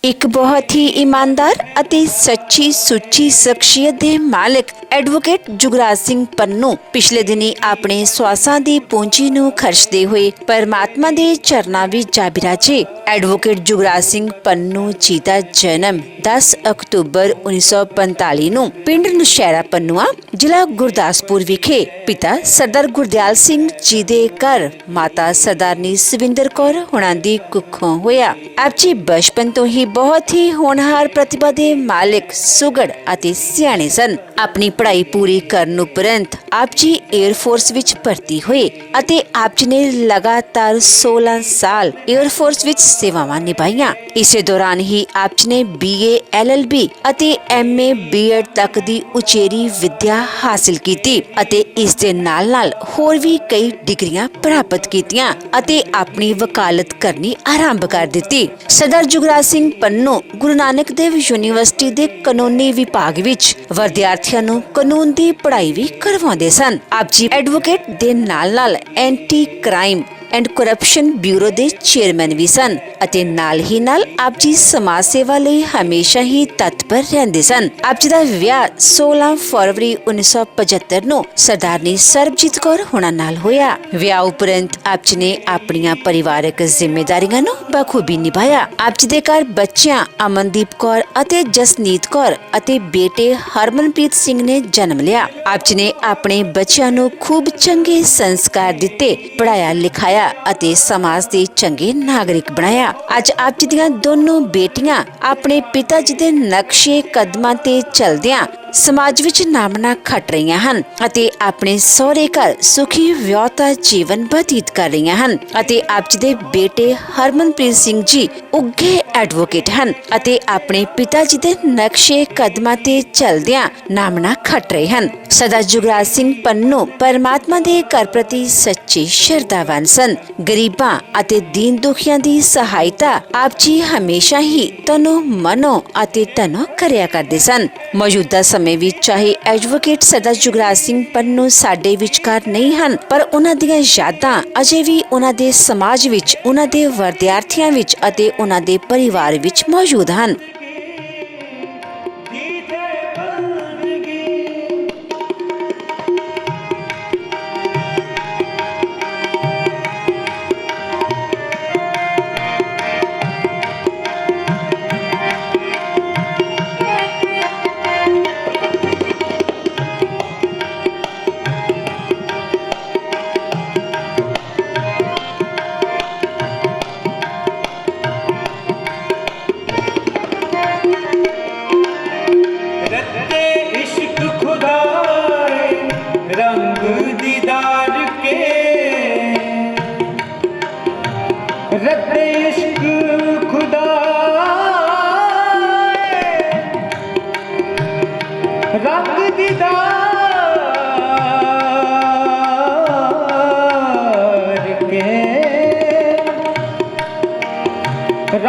ਇੱਕ ਬਹੁਤ ਹੀ ਇਮਾਨਦਾਰ ਅਤੇ ਸੱਚੀ ਸੁੱਚੀ ਸ਼ਖਸੀਅਤ ਦੇ ਮਾਲਕ ਐਡਵੋਕੇਟ ਜੁਗਰਾਜ ਸਿੰਘ ਪੰਨੂ ਪਿਛਲੇ ਦਿਨੀ ਆਪਣੇ ਸਵਾਸਾਂ ਦੀ ਪੂੰਜੀ ਨੂੰ ਖਰਚਦੇ ਹੋਏ ਪਰਮਾਤਮਾ ਦੇ ਚਰਨਾਂ ਵਿੱਚ ਜਾ ਬਿਰਾਜੇ। ਐਡਵੋਕੇਟ ਜੁਗਰਾਜ ਸਿੰਘ ਪੰਨੂ ਜੀ ਦਾ ਜਨਮ 10 ਅਕਤੂਬਰ 1945 ਨੂੰ ਪਿੰਡ ਨੁਸ਼ਹਿਰਾ ਪੰਨੂਆ, ਜ਼ਿਲ੍ਹਾ ਗੁਰਦਾਸਪੁਰ ਵਿਖੇ ਪਿਤਾ ਸਰਦਾਰ ਗੁਰਦਿਆਲ ਸਿੰਘ ਜੀ ਦੇ ਘਰ ਮਾਤਾ ਸਰਦਾਰਨੀ ਸਵਿੰਦਰ ਕੌਰ ਹੁਣਾਂ ਦੀ ਕੁੱਖੋਂ ਹੋਇਆ। ਆਪ ਜੀ ਬਚਪਨ ਤੋਂ ਹੀ ਬਹੁਤ ਹੀ ਹੋਣਹਾਰ ਪ੍ਰਤਿਭਾ ਦੇ ਮਾਲਕ, ਸੁਘੜ ਅਤੇ ਸਿਆਣੇ ਸਨ। ਆਪਣੀ ਪੜ੍ਹਾਈ ਪੂਰੀ ਕਰਨ ਉਪਰੰਤ ਆਪ ਜੀ 에ਅਰ ਫੋਰਸ ਵਿੱਚ ਭਰਤੀ ਹੋਏ ਅਤੇ ਆਪ ਜੀ ਨੇ ਲਗਾਤਾਰ 16 ਸਾਲ 에ਅਰ ਫੋਰਸ ਵਿੱਚ ਸੇਵਾਵਾਂ ਨਿਭਾਈਆਂ। ਇਸੇ ਦੌਰਾਨ ਹੀ ਆਪ ਜੀ ਨੇ BA LLB ਅਤੇ MA B.Ed ਤੱਕ ਦੀ ਉਚੇਰੀ ਵਿੱਦਿਆ ਹਾਸਿਲ ਕੀਤੀ ਅਤੇ ਇਸ ਦੇ ਨਾਲ-ਨਾਲ ਹੋਰ ਵੀ ਕਈ ਡਿਗਰੀਆਂ ਪ੍ਰਾਪਤ ਕੀਤੀਆਂ ਅਤੇ ਆਪਣੀ ਵਕਾਲਤ ਕਰਨੀ ਆਰੰਭ ਕਰ ਦਿੱਤੀ। ਸਰਦਾਰ ਜੁਗਰਾਜ ਸਿੰਘ ਪੰਨੂ ਗੁਰੂ ਨਾਨਕ ਦੇਵ ਯੂਨੀਵਰਸਿਟੀ ਦੇ ਕਾਨੂੰਨੀ ਵਿਭਾਗ ਵਿੱਚ ਵਿਦਿਆਰਥੀਆਂ ਨੂੰ ਕਾਨੂੰਨ ਦੀ ਪੜ੍ਹਾਈ ਵੀ ਕਰਵਾਉਂਦੇ ਸਨ। ਆਪ ਜੀ ਐਡਵੋਕੇਟ ਦੇ ਨਾਲ-ਨਾਲ anti crime and corruption bureau ਦੇ ਚੇਅਰਮੈਨ ਵੀ ਸਨ ਅਤੇ ਨਾਲ ਹੀ ਨਾਲ ਆਪ ਜੀ ਸਮਾਜ ਸੇਵਾ ਲਈ ਹਮੇਸ਼ਾ ਹੀ ਤਤਪਰ ਰਹਿੰਦੇ ਸਨ। ਆਪ ਜੀ ਦਾ ਵਿਆਹ 16 ਫਰਵਰੀ 1975 ਨੂੰ ਸਰਦਾਰਨੀ ਸਰਬਜੀਤ ਕੌਰ ਹੁਣਾਂ ਨਾਲ ਹੋਇਆ। ਵਿਆਹ ਉਪਰੰਤ ਆਪ ਜੀ ਨੇ ਆਪਣੀਆਂ ਪਰਿਵਾਰਕ ਜ਼ਿੰਮੇਦਾਰੀਆਂ ਨੂੰ ਬਖੂਬੀ ਨਿਭਾਇਆ। ਆਪ ਜੀ ਦੇ ਘਰ ਬੱਚਿਆਂ ਅਮਨਦੀਪ ਕੌਰ ਅਤੇ ਜਸਨੀਤ ਕੌਰ ਅਤੇ ਬੇਟੇ ਹਰਮਨਪ੍ਰੀਤ ਸਿੰਘ ਨੇ ਜਨਮ ਲਿਆ। ਆਪ ਜੀ ਨੇ ਆਪਣੇ ਬੱਚਿਆਂ ਨੂੰ ਖੂਬ ਚੰਗੇ ਸੰਸਕਾਰ ਦਿੱਤੇ, ਪੜ੍ਹਾਇਆ ਲਿਖਾਇਆ ਅਤੇ ਸਮਾਜ ਦੇ ਚੰਗੇ ਨਾਗਰਿਕ ਬਣਾਇਆ। ਅੱਜ ਆਪ ਜੀ ਦੀਆਂ ਦੋਨੋਂ ਬੇਟੀਆਂ ਆਪਣੇ ਪਿਤਾ ਜੀ ਦੇ ਨਕਸ਼ੇ ਕਦਮਾਂ ਤੇ ਚੱਲਦਿਆਂ ਸਮਾਜ ਵਿੱਚ ਨਾਮਣਾ ਖੱਟ ਰਹੀਆਂ ਹਨ ਅਤੇ ਆਪਣੇ ਸਹੁਰੇ ਘਰ ਸੁਖੀ ਵਿਆਹਤਾ ਜੀਵਨ ਬਤੀਤ ਕਰ ਰਹੀਆਂ ਹਨ ਅਤੇ ਆਪ ਜੀ ਦੇ ਬੇਟੇ ਹਰਮਨਪ੍ਰੀਤ ਸਿੰਘ ਜੀ ਉੱਘੇ ਐਡਵੋਕੇਟ ਹਨ ਅਤੇ ਆਪਣੇ ਪਿਤਾ ਜੀ ਦੇ ਨਕਸ਼ੇ ਕਦਮਾਂ ਤੇ ਚੱਲਦਿਆਂ ਨਾਮਣਾ ਖੱਟ ਰਹੇ ਹਨ। ਸਰਦਾਰ ਜੁਗਰਾਜ ਸਿੰਘ ਪੰਨੂ ਪਰਮਾਤਮਾ ਦੇ ਘਰ ਪ੍ਰਤੀ ਸੱਚੇ ਸ਼ਰਧਾਵਾਨ ਸਨ। ਗਰੀਬਾਂ ਅਤੇ ਦੀਨ ਦੁਖੀਆਂ ਦੀ ਸਹਾਇਤਾ ਆਪ ਜੀ ਹਮੇਸ਼ਾ ਹੀ ਤਨੋ ਮਨੋ ਅਤੇ ਧਨੋ ਕਰਿਆ ਕਰਦੇ ਸਨ। ਮੌਜੂਦਾ ਸਮੇਂ ਵਿੱਚ ਚਾਹੇ ਐਡਵੋਕੇਟ ਸਰਦਾਰ ਜੁਗਰਾਜ ਸਿੰਘ ਪੰਨੂ ਸਾਡੇ ਵਿਚਕਾਰ ਨਹੀਂ ਹਨ, ਪਰ ਉਹਨਾਂ ਦੀਆਂ ਯਾਦਾਂ ਅਜੇ ਵੀ ਉਹਨਾਂ ਦੇ ਸਮਾਜ ਵਿੱਚ, ਉਹਨਾਂ ਦੇ ਵਿਦਿਆਰਥੀਆਂ ਵਿੱਚ ਅਤੇ ਉਹਨਾਂ ਦੇ ਪਰਿਵਾਰ ਵਿੱਚ ਮੌਜੂਦ ਹਨ।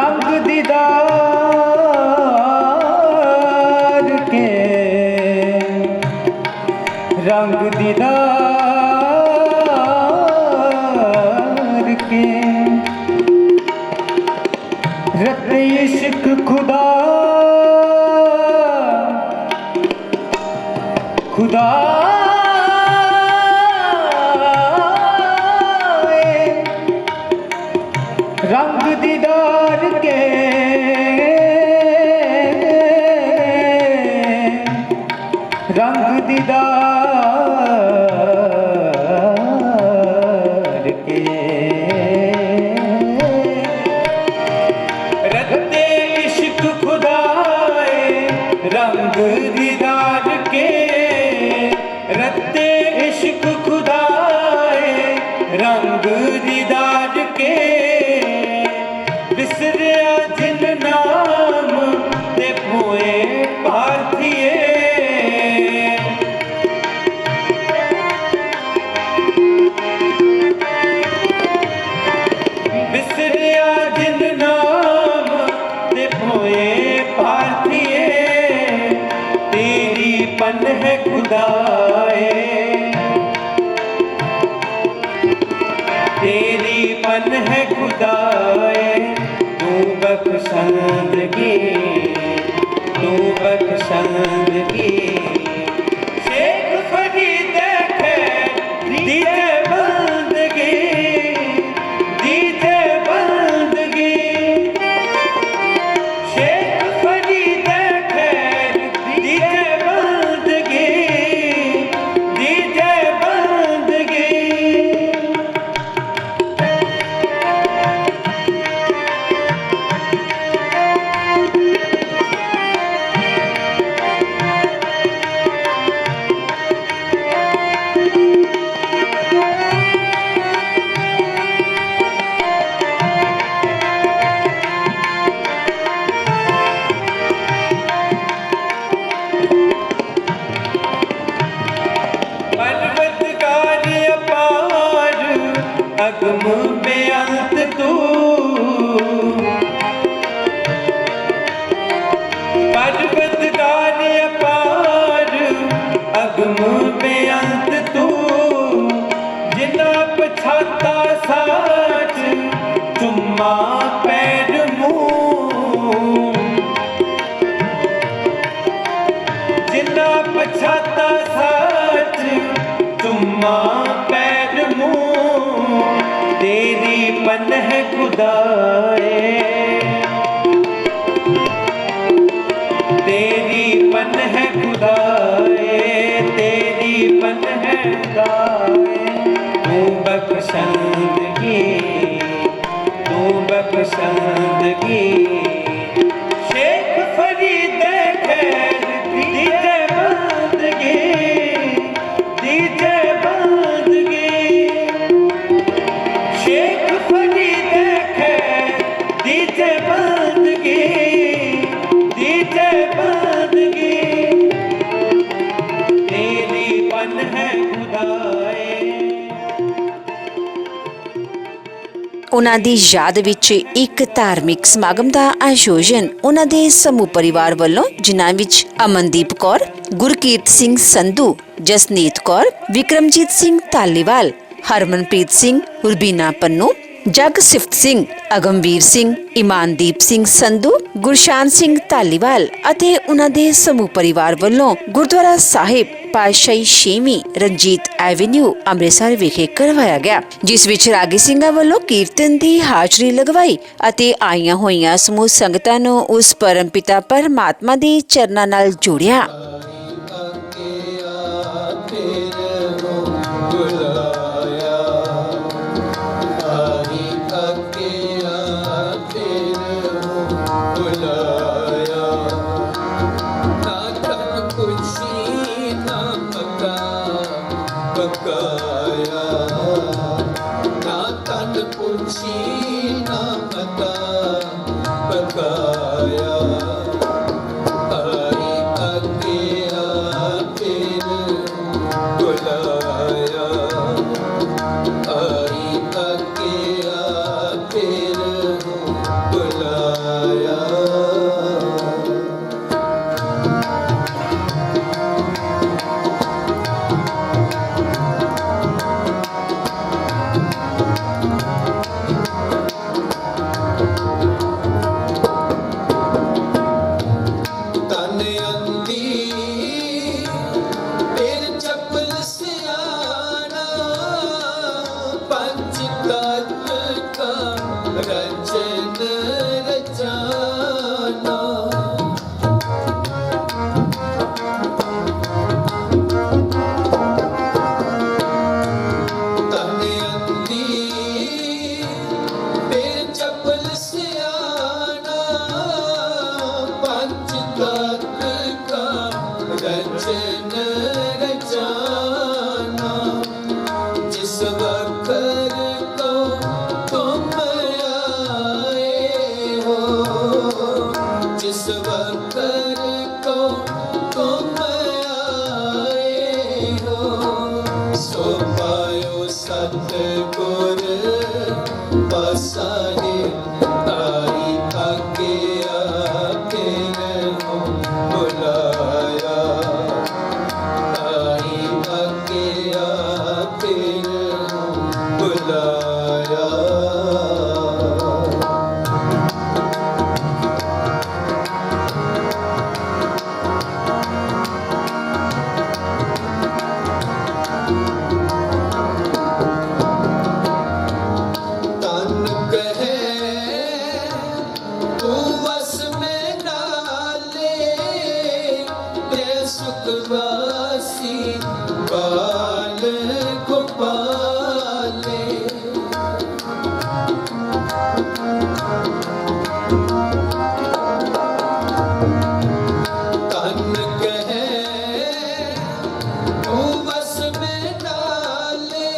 रंग दीदार के रंग दीदार के रत इश्क खुदा खुदा रंग दीदार के रंग दीदार के रत्ते इश्क खुदाए रंग दीदार के रत्ते इश्क खुदाए रंग दीदार के विसरिया जिन नाम ते भोए भारतीय विसरिया जिन नाम ते भोए भारतीय तेरी पन है खुदाए तेरी पन है खुदाए तू बख्शा बख्शंदगी, तू बख्शंदगी। शेख फरीद खैर दीजे बंदगी, दीजे बंदगी। शेख फरीद खैर दीजे बंदगी, दीजे बंदगी। पर्वतगार अपार अगम बेअंत तू, पर्वतगार अपार अगम बेअंत तू। जिना पछाता साच चुम्मा पैर मुँह, जिना पछाता साच चुम्मा पैर मुँह। तेरी पनह खुदाए, तेरी पनह खुदाए, तेरी पनह खुदाए। तू बख्शंदगी, तू बख्शंदगी। शेख फरीद खैर दीजे बंदगी, दीजे बंदगी। शेख फरीद खैर दीजे बंदगी, दीजे बंदगी। तेरी पनह खुदाए। ਉਹਨਾਂ ਦੀ ਯਾਦ ਵਿੱਚ ਇੱਕ ਧਾਰਮਿਕ ਸਮਾਗਮ ਦਾ ਆਯੋਜਨ ਉਹਨਾਂ ਦੇ ਸਮੂਹ ਪਰਿਵਾਰ ਵੱਲੋਂ, ਜਿਨ੍ਹਾਂ ਵਿੱਚ ਅਮਨਦੀਪ ਕੌਰ, ਗੁਰਕੀਰਤ ਸਿੰਘ ਸੰਧੂ, ਜਸਨੀਤ ਕੌਰ, ਵਿਕਰਮਜੀਤ ਸਿੰਘ ਧਾਲੀਵਾਲ, ਹਰਮਨਪ੍ਰੀਤ ਸਿੰਘ, ਰੁਬੀਨਾ ਪੰਨੂ, ਜਗਸਿਫਤ ਸਿੰਘ, ਅਗਮਵੀਰ ਸਿੰਘ, ਇਮਾਨਦੀਪ ਸਿੰਘ ਸੰਧੂ, ਗੁਰਸ਼ਾਨ ਸਿੰਘ ਧਾਲੀਵਾਲ ਅਤੇ ਉਹਨਾਂ ਦੇ ਸਮੂਹ ਪਰਿਵਾਰ ਵੱਲੋਂ ਗੁਰਦੁਆਰਾ ਸਾਹਿਬ ਪਾਤਸ਼ਾਹੀ ਛੇਵੀਂ ਰਣਜੀਤ ਐਵੇਨਿਊ ਅੰਮ੍ਰਿਤਸਰ ਵਿਖੇ ਕਰਵਾਇਆ ਗਿਆ, ਜਿਸ ਵਿੱਚ ਰਾਗੀ ਸਿੰਘਾਂ ਵੱਲੋਂ ਕੀਰਤਨ ਦੀ ਹਾਜ਼ਰੀ ਲਗਵਾਈ ਅਤੇ ਆਈਆਂ ਹੋਈਆਂ ਸਮੂਹ ਸੰਗਤਾਂ ਨੂੰ ਉਸ ਪਰਮਪਿਤਾ ਪਰਮਾਤਮਾ ਦੇ ਚਰਨਾਂ ਨਾਲ ਜੋੜਿਆ। गोपासी बाल गोपाले। तन कहे तू बस में डाले,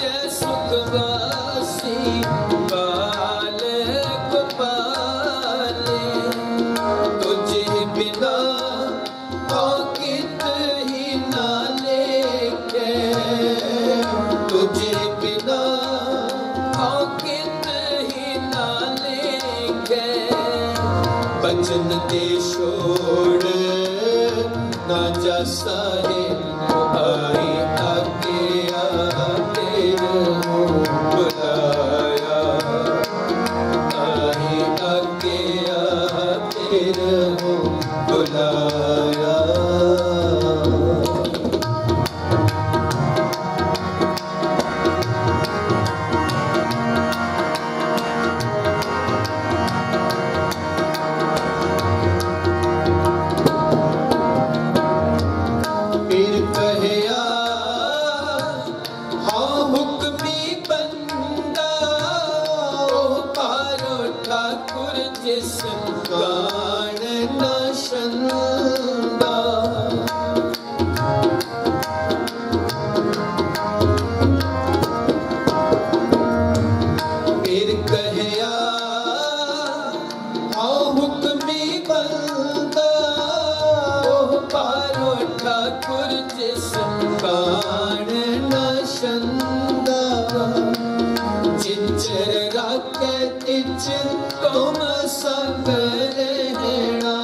ये सुखवासी बाल गोपाले। तुझे बिना औकित ही ना लेके, तुझे बिना औकित ही ना लेके। बचन दे छोड़ ना जा साहे, आई आगे आके बुलाया, आई आगे आके बुलाया। फिर कहया हाँ हुक्मी बंदा, पारो ठाकुर जिस गान न शंदा। फिर कहया हाँ हुक्मी बंदा, पारो ठाकुर जिस गान न शंदा। जिचर राखे तिचर तुम संग रहना,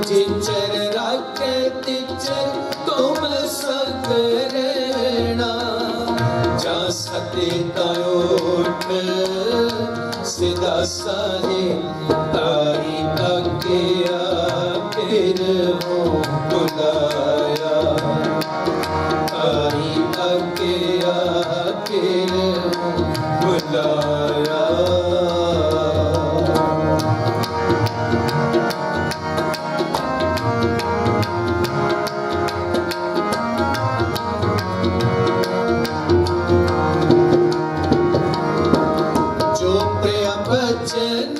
जिचर राखे तिचर तुम संग रहना। जा सके तायोट सिदा साहे, आई आगे फिर हो बुलाया, आई आगे फिर हो बुलाया। जो प्रिय बचन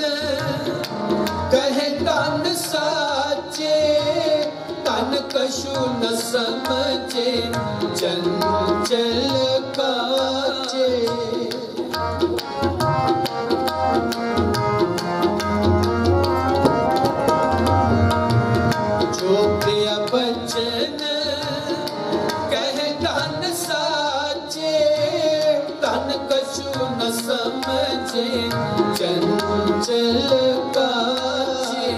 कहे तन साचे, तन कछु न समझे चंचल काचे। जो प्रिय बचन कहे तन साचे, तन कछु न समझे चंचल काचे।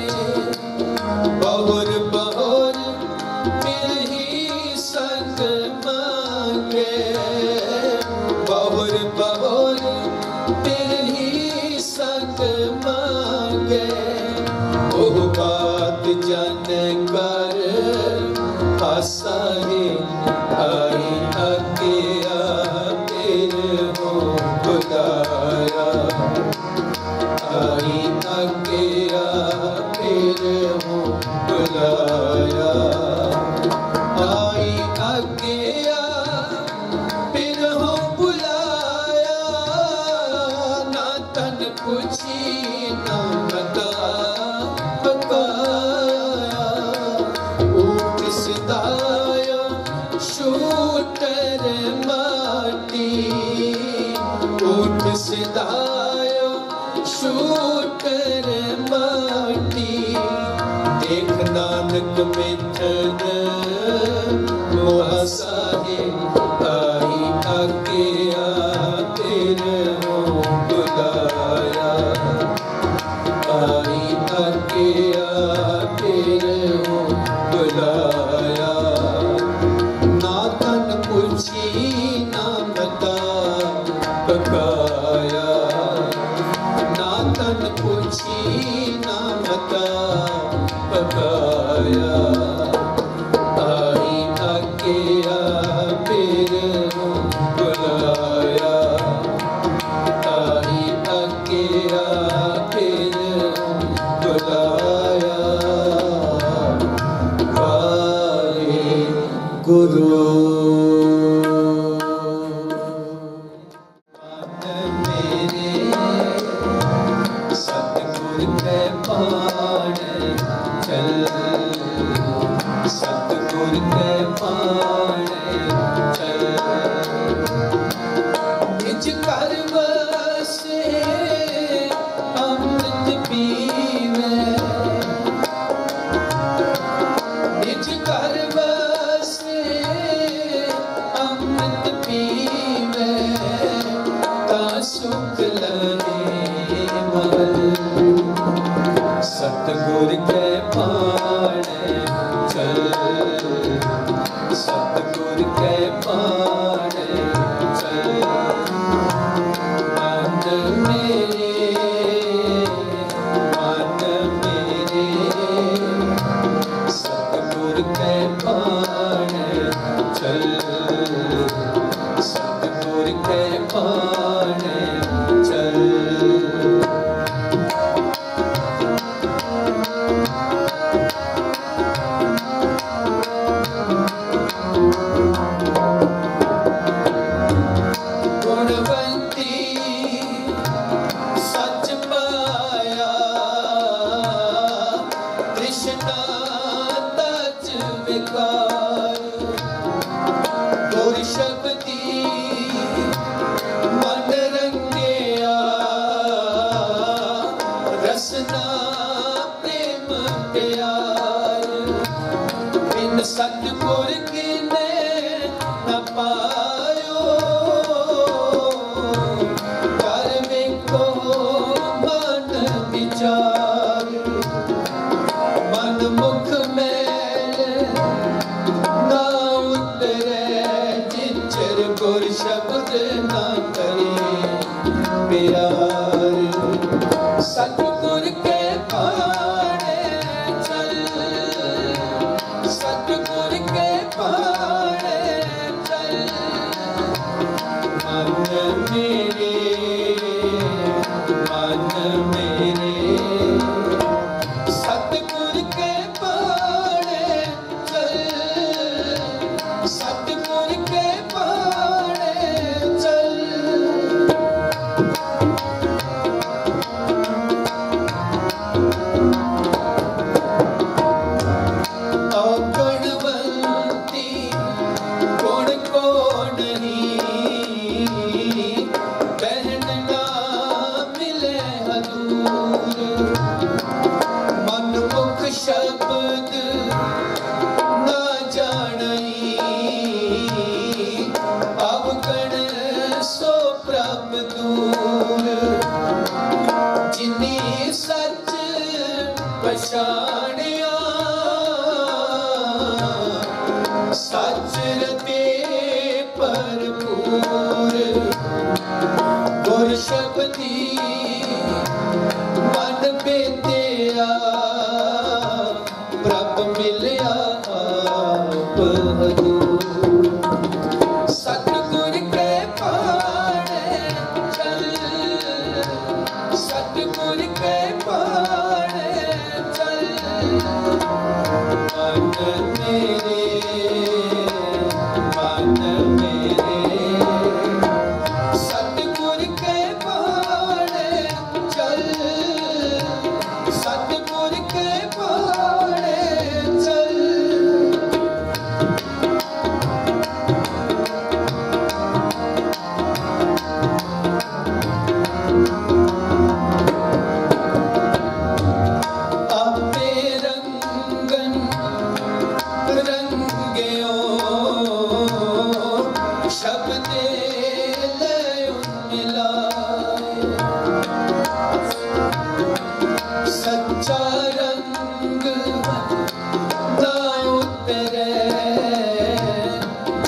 बहुर बहुर मिलही संग मांगे, बहुर बहुर मिलही संग मांगे। ओह बात जान कर आसाहे, आई आगे फिर हो बुलाया, आई आगे फिर हो बुलाया। आई आगे फिर हो बुलाया, ना तन पूछी ना बता बकाया। ऊट सिदाया शूटर माटी, ऊट सिदाया शूटर माटी। देख नानक मिथन मुआसाहे, आई आगे फिर हो बुलाया, आई आगे फिर हो बुलाया। ना तन पूछी ना बता बकाया, ना तन पूछी ना बता बकाया। आई आगे फिर हो बुलाया, आई आगे फिर हो बुलाया। वाह गुरु सतगुर के पाण चल सतगुर के पाण चल निज कर बसे अमृत पीवे निज कर बसे अमृत पीवे ता सुख लगे मल सतगुर के पाण चल सतगुर के पाण चल मन मेरे सतगुर के पाण चल सतगुर के पाण चल गुणवंती सच पाया तृष्णा तज विकार गुर शब्दी मन रंगिया रसना प्रेम प्यार बिन सतगुर किने न पायो कर में को मन विचार मन मुख मैल ना उतरे जिचर गुर शब्द ना करे प्यार सतगुर के पाणे चल सतगुर के पाणे चल मन मेरे सतगुर के पाणे चल सतगुर के पाणे चल अगणवंती गुण को नहीं कहन ना मिले हदूर मन मुख शब्द ना जानई अवगण सो प्रभ दूर जिन्नी सच पछाणिया सच रते भरपूर गुर शब्दी मन बेतिया प्रभ मिलिया आप हजूर सतगुर के पाणे चल सतगुर के पाणे चल मन मेरे सतगुर के पाणे चल सतगुर के पाणे चल आपे रंगन रंगियो शब्दे लय मिलाए सच्चा रंग ना उतरे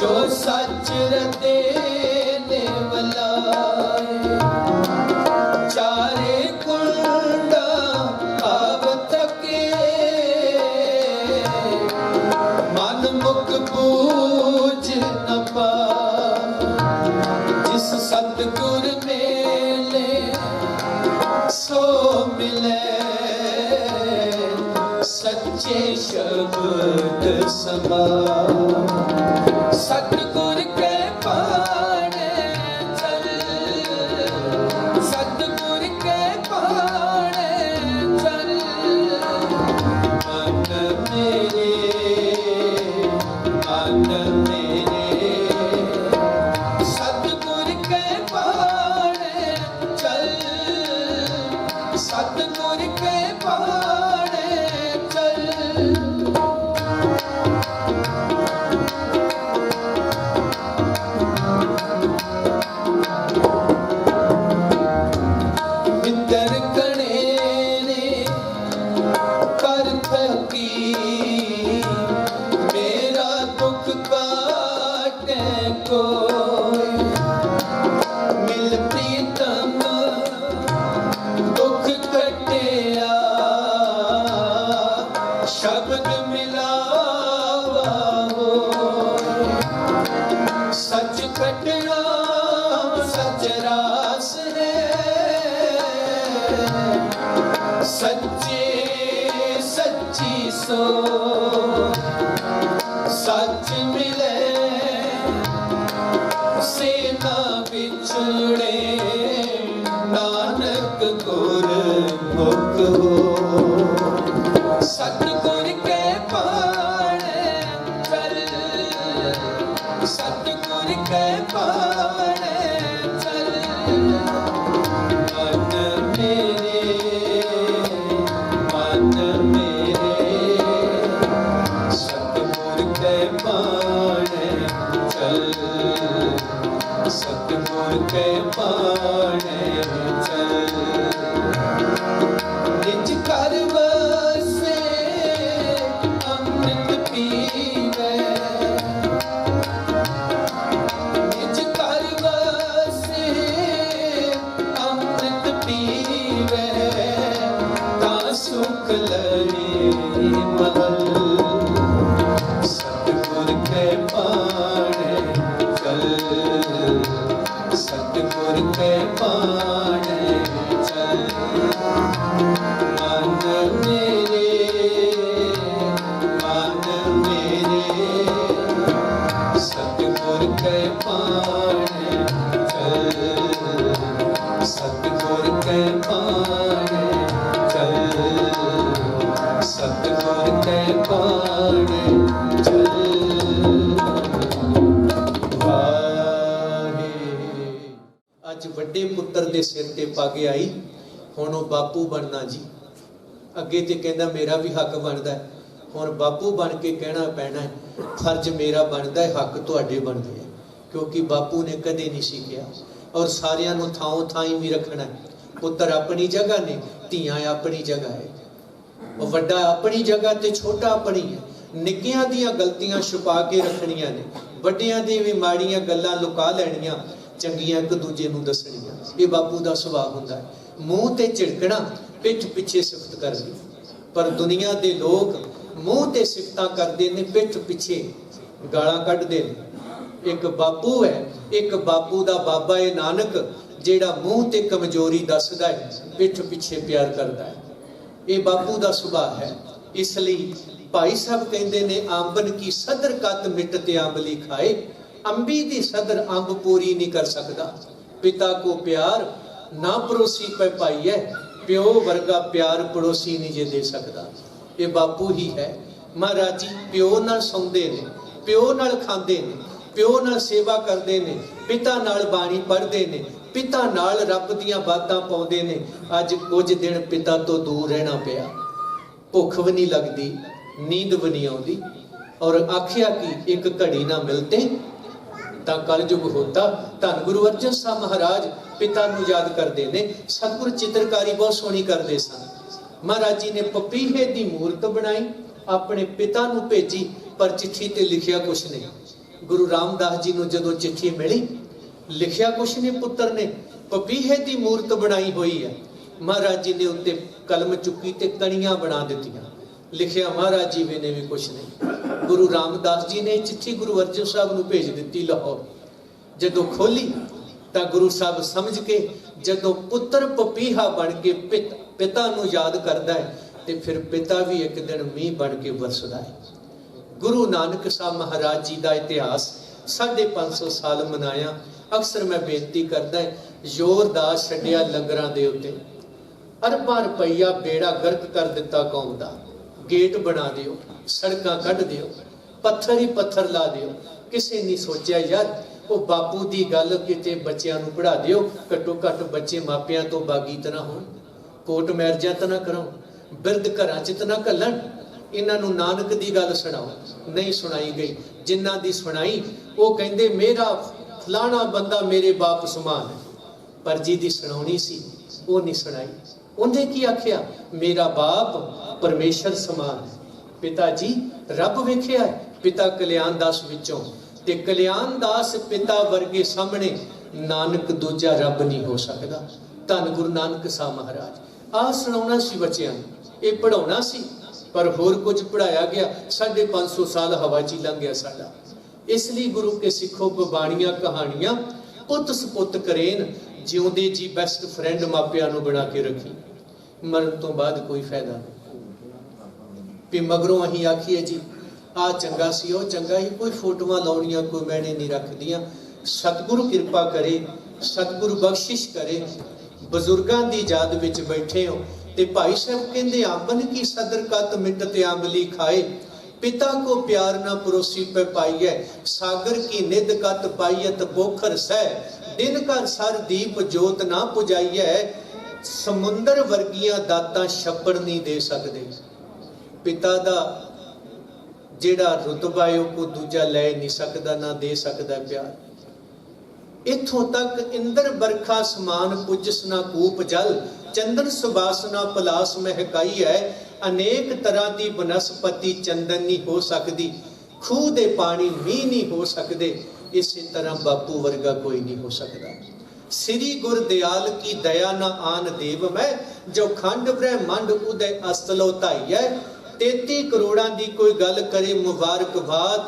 जो सच रते ने वलाए चारे कुंडा आव तके मन मुख बूझ न पा जिस सतगुर मेले सो मिले सच्चे शब्द समा सो सच मिले से ना बिछड़े नानक गुर मुख हो सतगुर के पाने चल सतगुर के पाने चल मन मेरे सतगुर के पाने चल सतगुर के पाने चल निज कर बसे अमृत पीवे निज कर बसे अमृत पीवे ता सुख लहे महल सतगुर के पाने चल सतगुर के पाने चल मन मेरे सतगुर के पाने चल सतगुर के पाने चल सतगुर के पाने चल ਅੱਜ ਵੱਡੇ ਪੁੱਤਰ ਦੇ ਸਿਰ ਤੇ ਪੱਗ ਆਈ ਹੁਣ ਉਹ ਬਾਪੂ ਬਣਨਾ ਜੀ ਅੱਗੇ ਤੇ ਕਹਿੰਦਾ ਮੇਰਾ ਵੀ ਹੱਕ ਬਣਦਾ ਹੈ ਹੁਣ ਬਾਪੂ ਬਣ ਕੇ ਕਹਿਣਾ ਪੈਣਾ ਹੈ ਫਰਜ਼ ਮੇਰਾ ਬਣਦਾ ਹੈ ਹੱਕ ਤੁਹਾਡੇ ਬਣਦੇ ਹੈ ਕਿਉਂਕਿ ਬਾਪੂ ਨੇ ਕਦੇ ਨਹੀਂ ਸੀ ਕਿਹਾ ਔਰ ਸਾਰਿਆਂ ਨੂੰ ਥਾਂ ਥਾਈ ਵੀ ਰੱਖਣਾ ਹੈ ਪੁੱਤਰ ਆਪਣੀ ਜਗ੍ਹਾ ਨੇ ਧੀਆਂ ਆਪਣੀ ਜਗ੍ਹਾ ਹੈ ਉਹ ਵੱਡਾ ਆਪਣੀ ਜਗ੍ਹਾ ਤੇ ਛੋਟਾ ਆਪਣੀ ਹੈ ਨਿੱਕੀਆਂ ਦੀਆਂ ਗਲਤੀਆਂ ਛੁਪਾ ਕੇ ਰੱਖਣੀਆਂ ਨੇ ਵੱਡਿਆਂ ਦੀ ਵੀ ਮਾੜੀਆਂ ਗੱਲਾਂ ਲੁਕਾ ਲੈਣੀਆਂ ਚੰਗੀਆਂ ਇੱਕ ਦੂਜੇ ਨੂੰ ਦੱਸਣੀਆਂ ਇਹ ਬਾਪੂ ਦਾ ਸੁਭਾਅ ਹੁੰਦਾ ਹੈ ਮੂੰਹ ਤੇ ਝਿੜਕਣਾ ਪਿੱਠ ਪਿੱਛੇ ਸਿਫਤ ਕਰਦੀ ਪਰ ਦੁਨੀਆ ਦੇ ਲੋਕ ਮੂੰਹ ਤੇ ਸਿਫਤਾਂ ਕਰਦੇ ਨੇ ਪਿੱਠ ਪਿੱਛੇ ਗਾਲਾਂ ਕੱਢਦੇ ਨੇ ਇੱਕ ਬਾਪੂ ਹੈ ਇੱਕ ਬਾਪੂ ਦਾ ਬਾਬਾ ਹੈ ਨਾਨਕ ਜਿਹੜਾ ਮੂੰਹ ਤੇ ਕਮਜ਼ੋਰੀ ਦੱਸਦਾ ਹੈ ਪਿੱਠ ਪਿੱਛੇ ਪਿਆਰ ਕਰਦਾ ਹੈ ਇਹ ਬਾਪੂ ਦਾ ਸੁਭਾਅ ਹੈ ਇਸ ਲਈ ਭਾਈ ਸਾਹਿਬ ਕਹਿੰਦੇ ਨੇ ਆਂਬਨ ਕੀ ਸਦਰ ਕਤ ਮਿਟ ਤੇ ਆਂਬਲੀ ਖਾਏ ਅੰਬੀ ਦੀ ਸਦਰ ਅੰਬ ਪੂਰੀ ਨਹੀਂ ਕਰ ਸਕਦਾ ਪਿਤਾ ਕੋ ਪਿਆਰ ਨਾ ਪੜੋਸੀ ਪੈ ਪਾਈ ਹੈ ਪਿਓ ਵਰਗਾ ਪਿਆਰ ਪੜੋਸੀ ਨਹੀਂ ਜੇ ਦੇ ਸਕਦਾ ਇਹ ਬਾਪੂ ਹੀ ਹੈ ਮਹਾਰਾਜ ਜੀ ਪਿਓ ਨਾਲ ਸੌਂਦੇ ਨੇ ਪਿਓ ਨਾਲ ਖਾਂਦੇ ਨੇ ਪਿਓ ਨਾਲ ਸੇਵਾ ਕਰਦੇ ਨੇ ਪਿਤਾ ਨਾਲ ਬਾਣੀ ਪੜ੍ਹਦੇ ਨੇ ਪਿਤਾ ਨਾਲ ਰੱਬ ਦੀਆਂ ਬਾਤਾਂ ਪਾਉਂਦੇ ਨੇ ਅੱਜ ਕੁਝ ਦਿਨ ਪਿਤਾ ਤੋਂ ਦੂਰ ਰਹਿਣਾ ਪਿਆ ਭੁੱਖ ਵੀ ਨਹੀਂ ਲੱਗਦੀ ਨੀਂਦ ਵੀ ਨਹੀਂ ਆਉਂਦੀ ਔਰ ਆਖਿਆ ਕਿ ਇੱਕ ਘੜੀ ਨਾ ਮਿਲਤੇ ਤਾਂ ਕਲਯੁਗ ਹੋਤਾ ਧੰਨ ਗੁਰੂ ਅਰਜਨ ਸਾਹਿਬ ਮਹਾਰਾਜ ਪਿਤਾ ਨੂੰ ਯਾਦ ਕਰਦੇ ਨੇ ਸਤਿਗੁਰ ਚਿੱਤਰਕਾਰੀ ਬਹੁਤ ਸੋਹਣੀ ਕਰਦੇ ਸਨ ਮਹਾਰਾਜ ਜੀ ਨੇ ਪਪੀਹੇ ਦੀ ਮੂਰਤ ਬਣਾਈ ਆਪਣੇ ਪਿਤਾ ਨੂੰ ਭੇਜੀ ਪਰ ਚਿੱਠੀ ਤੇ ਲਿਖਿਆ ਕੁਛ ਨਹੀਂ ਗੁਰੂ ਰਾਮਦਾਸ ਜੀ ਨੂੰ ਜਦੋਂ ਚਿੱਠੀ ਮਿਲੀ ਲਿਖਿਆ ਕੁਛ ਨਹੀਂ ਪੁੱਤਰ ਨੇ ਪਪੀਹੇ ਦੀ ਮੂਰਤ ਬਣਾਈ ਹੋਈ ਹੈ ਮਹਾਰਾਜ ਜੀ ਨੇ ਉੱਤੇ ਕਲਮ ਚੁੱਕੀ ਤੇ ਕਣੀਆਂ ਬਣਾ ਦਿੱਤੀਆਂ ਲਿਖਿਆ ਮਹਾਰਾਜ ਜੀ ਨੇ ਵੀ ਕੁਛ ਨਹੀਂ ਗੁਰੂ ਰਾਮਦਾਸ ਜੀ ਨੇ ਚਿੱਠੀ ਗੁਰੂ ਅਰਜਨ ਸਾਹਿਬ ਨੂੰ ਭੇਜ ਦਿੱਤੀ ਲਾਹੌਰ ਜਦੋਂ ਖੋਲੀ ਤਾਂ ਗੁਰੂ ਸਾਹਿਬ ਸਮਝ ਕੇ ਜਦੋਂ ਪੁੱਤਰ ਪਪੀਹਾ ਬਣ ਕੇ ਪਿਤਾ ਨੂੰ ਯਾਦ ਕਰਦਾ ਹੈ ਤੇ ਫਿਰ ਪਿਤਾ ਵੀ ਇੱਕ ਦਿਨ ਮੀਂਹ ਬਣ ਕੇ ਵਰਸਦਾ ਹੈ ਗੁਰੂ ਨਾਨਕ ਸਾਹਿਬ ਮਹਾਰਾਜ ਜੀ ਦਾ ਇਤਿਹਾਸ 550 ਸਾਲ ਮਨਾਇਆ ਅਕਸਰ ਮੈਂ ਬੇਨਤੀ ਕਰਦਾ ਜ਼ੋਰਦਾਰ ਛੱਡਿਆ ਲੰਗਰਾਂ ਦੇ ਉੱਤੇ ਅਰਬਾਂ ਰੁਪਈਆ ਬੇੜਾ ਗਰਕ ਕਰ ਦਿੱਤਾ ਕੌਮ ਦਾ ਗੇਟ ਬਣਾ ਦਿਓ ਸੜਕਾਂ ਕੱਢ ਦਿਓ ਪੱਥਰ ਹੀ ਪੱਥਰ ਲਾ ਦਿਓ ਕਿਸੇ ਨਹੀਂ ਸੋਚਿਆ ਯਾਰ ਉਹ ਬਾਪੂ ਦੀ ਗੱਲ ਕਿਤੇ ਬੱਚਿਆਂ ਨੂੰ ਪੜ੍ਹਾ ਦਿਓ ਘੱਟੋ ਘੱਟ ਬੱਚੇ ਮਾਪਿਆਂ ਤੋਂ ਬਾਗੀ ਤਾਂ ਨਾ ਹੋਣ ਕੋਟ ਮੈਰਜਾਂ ਤਾਂ ਨਾ ਕਰਾਉਣ ਬਿਰਧ ਘਰਾਂ 'ਚ ਤਾਂ ਨਾ ਘੱਲਣ ਇਹਨਾਂ ਨੂੰ ਨਾਨਕ ਦੀ ਗੱਲ ਸੁਣਾਓ ਨਹੀਂ ਸੁਣਾਈ ਗਈ ਜਿਨ੍ਹਾਂ ਦੀ ਸੁਣਾਈ ਉਹ ਕਹਿੰਦੇ ਮੇਰਾ ਫਲਾਣਾ ਬੰਦਾ ਮੇਰੇ ਬਾਪ ਸਮਾਨ ਹੈ ਪਰ ਜਿਹਦੀ ਸੁਣਾਉਣੀ ਸੀ ਉਹ ਨਹੀਂ ਸੁਣਾਈ ਉਹਨੇ ਕੀ ਆਖਿਆ ਮੇਰਾ ਬਾਪ ਪਰਮੇਸ਼ਰ ਸਮਾਨ ਹੈ ਪਿਤਾ ਜੀ ਰੱਬ ਵੇਖਿਆ ਪਿਤਾ ਕਲਿਆਣ ਦਾਸ ਵਿੱਚੋਂ ਤੇ ਕਲਿਆਣ ਦਾਸ ਪਿਤਾ ਵਰਗੇ ਸਾਹਮਣੇ ਨਾਨਕ ਦੂਜਾ ਰੱਬ ਨਹੀਂ ਹੋ ਸਕਦਾ ਧੰਨ ਗੁਰੂ ਨਾਨਕ ਸਾਹਿਬ ਮਹਾਰਾਜ ਆਹ ਸੁਣਾਉਣਾ ਸੀ ਬੱਚਿਆਂ ਨੂੰ ਇਹ ਪੜਾਉਣਾ ਸੀ ਪਰ ਹੋਰ ਕੁਝ ਪੜਾਇਆ ਗਿਆ 550 ਸਾਲ ਹਵਾ 'ਚ ਲੰਘ ਗਿਆ ਸਾਡਾ ਇਸ ਲਈ ਗੁਰੂ ਕੇ ਸਿੱਖੋ ਬਾਣੀਆਂ ਕਹਾਣੀਆਂ ਪੁੱਤ ਸਪੁੱਤ ਕਰੇਨ ਜਿਉਂਦੇ ਜੀ ਬੈਸਟ ਫਰੈਂਡ ਮਾਪਿਆਂ ਨੂੰ ਬਣਾ ਕੇ ਰੱਖੀ ਮਰਨ ਤੋਂ ਬਾਅਦ ਕੋਈ ਫਾਇਦਾ ਨਹੀਂ भी मगरों अहीं आखिए जी आ चंगा सी ओ चंगा ही, कोई फोटोआं लाउणियां कोई मैंने नहीं रखदियां। सतगुरु किरपा करे, सतगुरु बख्शिश करे। बजुर्गां दी याद विच बैठे हो ते भाई साहब कहंदे आंबन की सदर कत मिट ते आंबली खाए, पिता को प्यार न परोसी पे पाइए, सागर की निध कत पाइयत पोखर सह, दिन का सर दीप जोत ना पुजाइए, समुंदर वर्गियां दातां छप्पड़ नहीं दे सकदे। पिता दा जेड़ा रुतबा है को दूजा ले नहीं सकदा, ना दे सकदा प्यार। इथों तक इंद्र बरखा समान पुजस ना कूप जल, चंदन सुबासना पलास महकाई है, अनेक तरह की बनस्पति चंदन नहीं हो सकती, खूह दे पानी मीह नहीं हो सकते, इसी तरह बापू वर्गा कोई नहीं हो सकता। श्री गुर दयाल की दया न आन देव मैं, जो खंड ब्रह्मंड उदय अस्तलो धाई है, 33 करोड़ां दी कोई गल करे मुबारकबाद।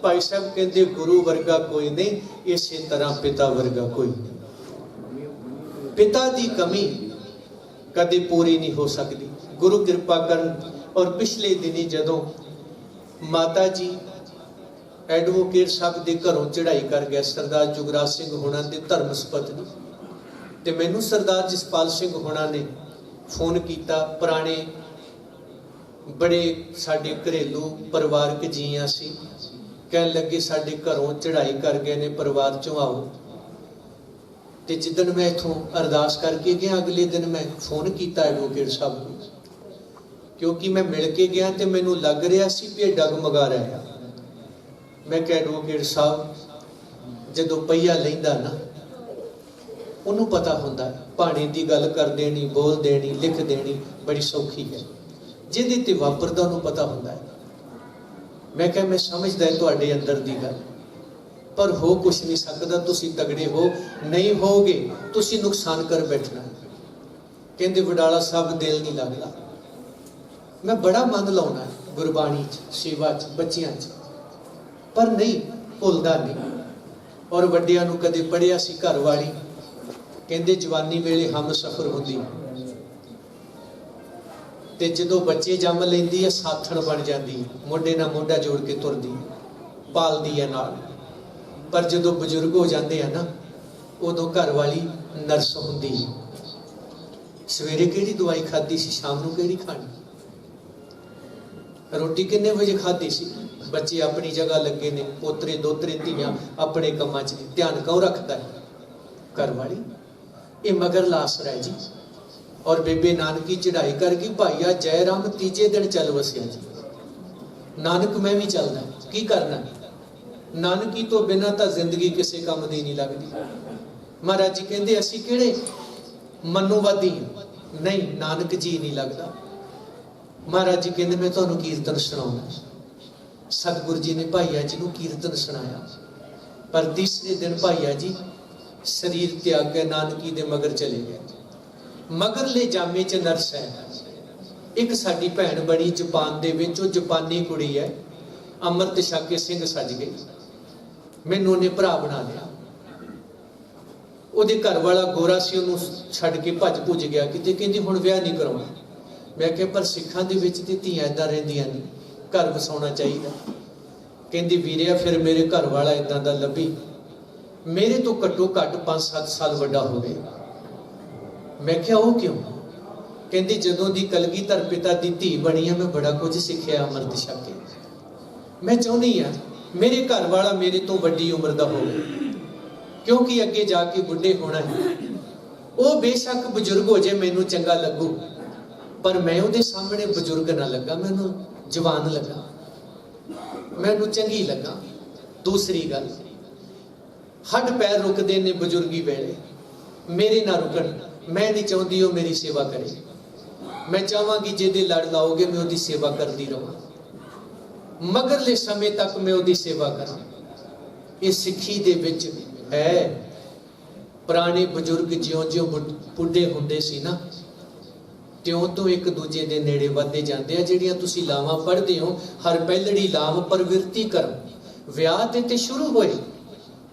भाई साहब कहते गुरु वर्गा कोई नहीं, इसी तरह पिता वर्गा कोई नहीं। पिता दी कमी कदे पूरी नहीं हो सकती, गुरु कृपा करन। और पिछले दिनी जदों माता जी एडवोकेट साहब के घरों चढ़ाई कर गया सरदार जुगराज सिंह होना ते धर्म सपत्नी, ते मैनू सरदार जसपाल सिंह होना ने फोन किया। पुराने बड़े साडे घरेलू परिवारक जीआं सी, कहन लगे साडे घरों चढ़ाई कर गए ने, परिवार चों आओ। ते जिदन मैं इथों अरदास करके गया अगले दिन मैं फोन किया एडवोकेट साहब को, क्योंकि मैं मिल के गया तो मैनू लग रहा सी भी डगमगा रहा। मैं कहा एडवोकेट साहब जदों पहिया लैंदा ना उन्होंने पता होंदा भाणे की गल कर देनी, बोल देनी, लिख देनी बड़ी सौखी है, जिहदे ते वापरदा उन्होंने पता होंदा है। मैं कहा मैं समझदा है तुहाडे अंदर दी गल, पर हो कुछ नहीं सकदा, तुसी तगड़े हो नहीं होगे, तुसी नुकसान कर बैठना। कहंदे वडाला साहब दिल नहीं लगदा। मैं बड़ा मन लाउना है गुरबाणी च, सेवा च, बच्चियां च, पर नहीं भुलदा नहीं। और वड्डियां नूं कदे पढ़िया सी घर वाली, कहंदे जवानी वेले हम सफर हुंदी ते जदों बच्चे जम लैंदी है साथण बन जाती, मोढे नाल मोढा जोड़ के तुरदी, पालदी है नाल। पर जदों बजुर्ग हो जाते हैं ना उदों घर वाली नर्स हुंदी। सवेरे किहड़ी दवाई खाधी सी, शाम नूं किहड़ी खानी, रोटी किन्ने बजे खाधी सी, बच्चे अपनी जगह लगे ने, पोतरे दोतरे धीआं अपने कामां च ध्यान कौन रखता है? घर वाली। ये मगर लास रहा जी। और बेबे नानकी चढ़ाई करके भाईया जय राम तीजे दिन चल वसिया जी। नानक मैं भी चलना, की करना, नानकी तो बिना तो जिंदगी किसी काम दी नहीं लगती। महाराज जी कहते असी किहड़े मनोवादी नहीं, नानक जी नहीं लगता। महाराज जी कहते मैं तुहानूं कीर्तन सुनाऊंगा। सतगुरु जी ने भाईया जी नूं कीर्तन सुनाया, पर तीसरे दिन भाईया जी शरीर त्याग के नानकी दे मगर चले गए। मगरले जामे च नर्स है एक साडी भैन बड़ी जापान दे विच, वो जापानी कुड़ी है, अमृत छक के सिंह सज गई, मैनूं उहने भरा बना लिया। उहदे घर वाला गोरा सी, उहनूं छड्ड के भज भुज गया किते, कहंदी हुण विआह नहीं कराउणा। मैं कहा पर सिखां दे विच ते धीआं इदां रहिंदियां नहीं, घर वसाउणा चाहिदा। कहंदी वीरिया फिर मेरे घर वाला इदां दा लभी, मेरे तो घट्टो घट्ट 5-7 साल वड्डा होवे। मैं क्या वो क्यों? कहती जदों दी कलगीधर पिता दी धी बनी है मैं बड़ा कुछ सीखिया अमृत छक के। मैं चाहनी हाँ मेरे घर वाला मेरे तो वड्डी उम्र का हो, क्योंकि अगे जाके बुढ़े होना है। वो बेशक बजुर्ग हो जाए मैनू चंगा लगू, पर मैं उहदे सामने बजुर्ग ना लगा, मैनू जवान लगा, मैनू चंगी लगा। दूसरी गल हड्ड पैर रुकते ने बजुर्गी वेले, मेरे ना रुकन। मैं नहीं चाहती वो मेरी सेवा करे, मैं चाहांगी जिहदे लड़ लाओगे मैं उसकी सेवा करती रहां, मगरले समय तक मैं उसकी सेवा करा। ये सिੱਖੀ दे विच है। पुराने बजुर्ग ज्यों-ज्यों बुढ़े हुंदे सी ना, त्यों तो एक दूजे दे नेड़े वधदे जांदे आ। जिहड़ियां तुसीं लावां पढ़दे हो, हर पहलड़ी लाव प्रवृत्ति करम, विआह ते शुरू होए,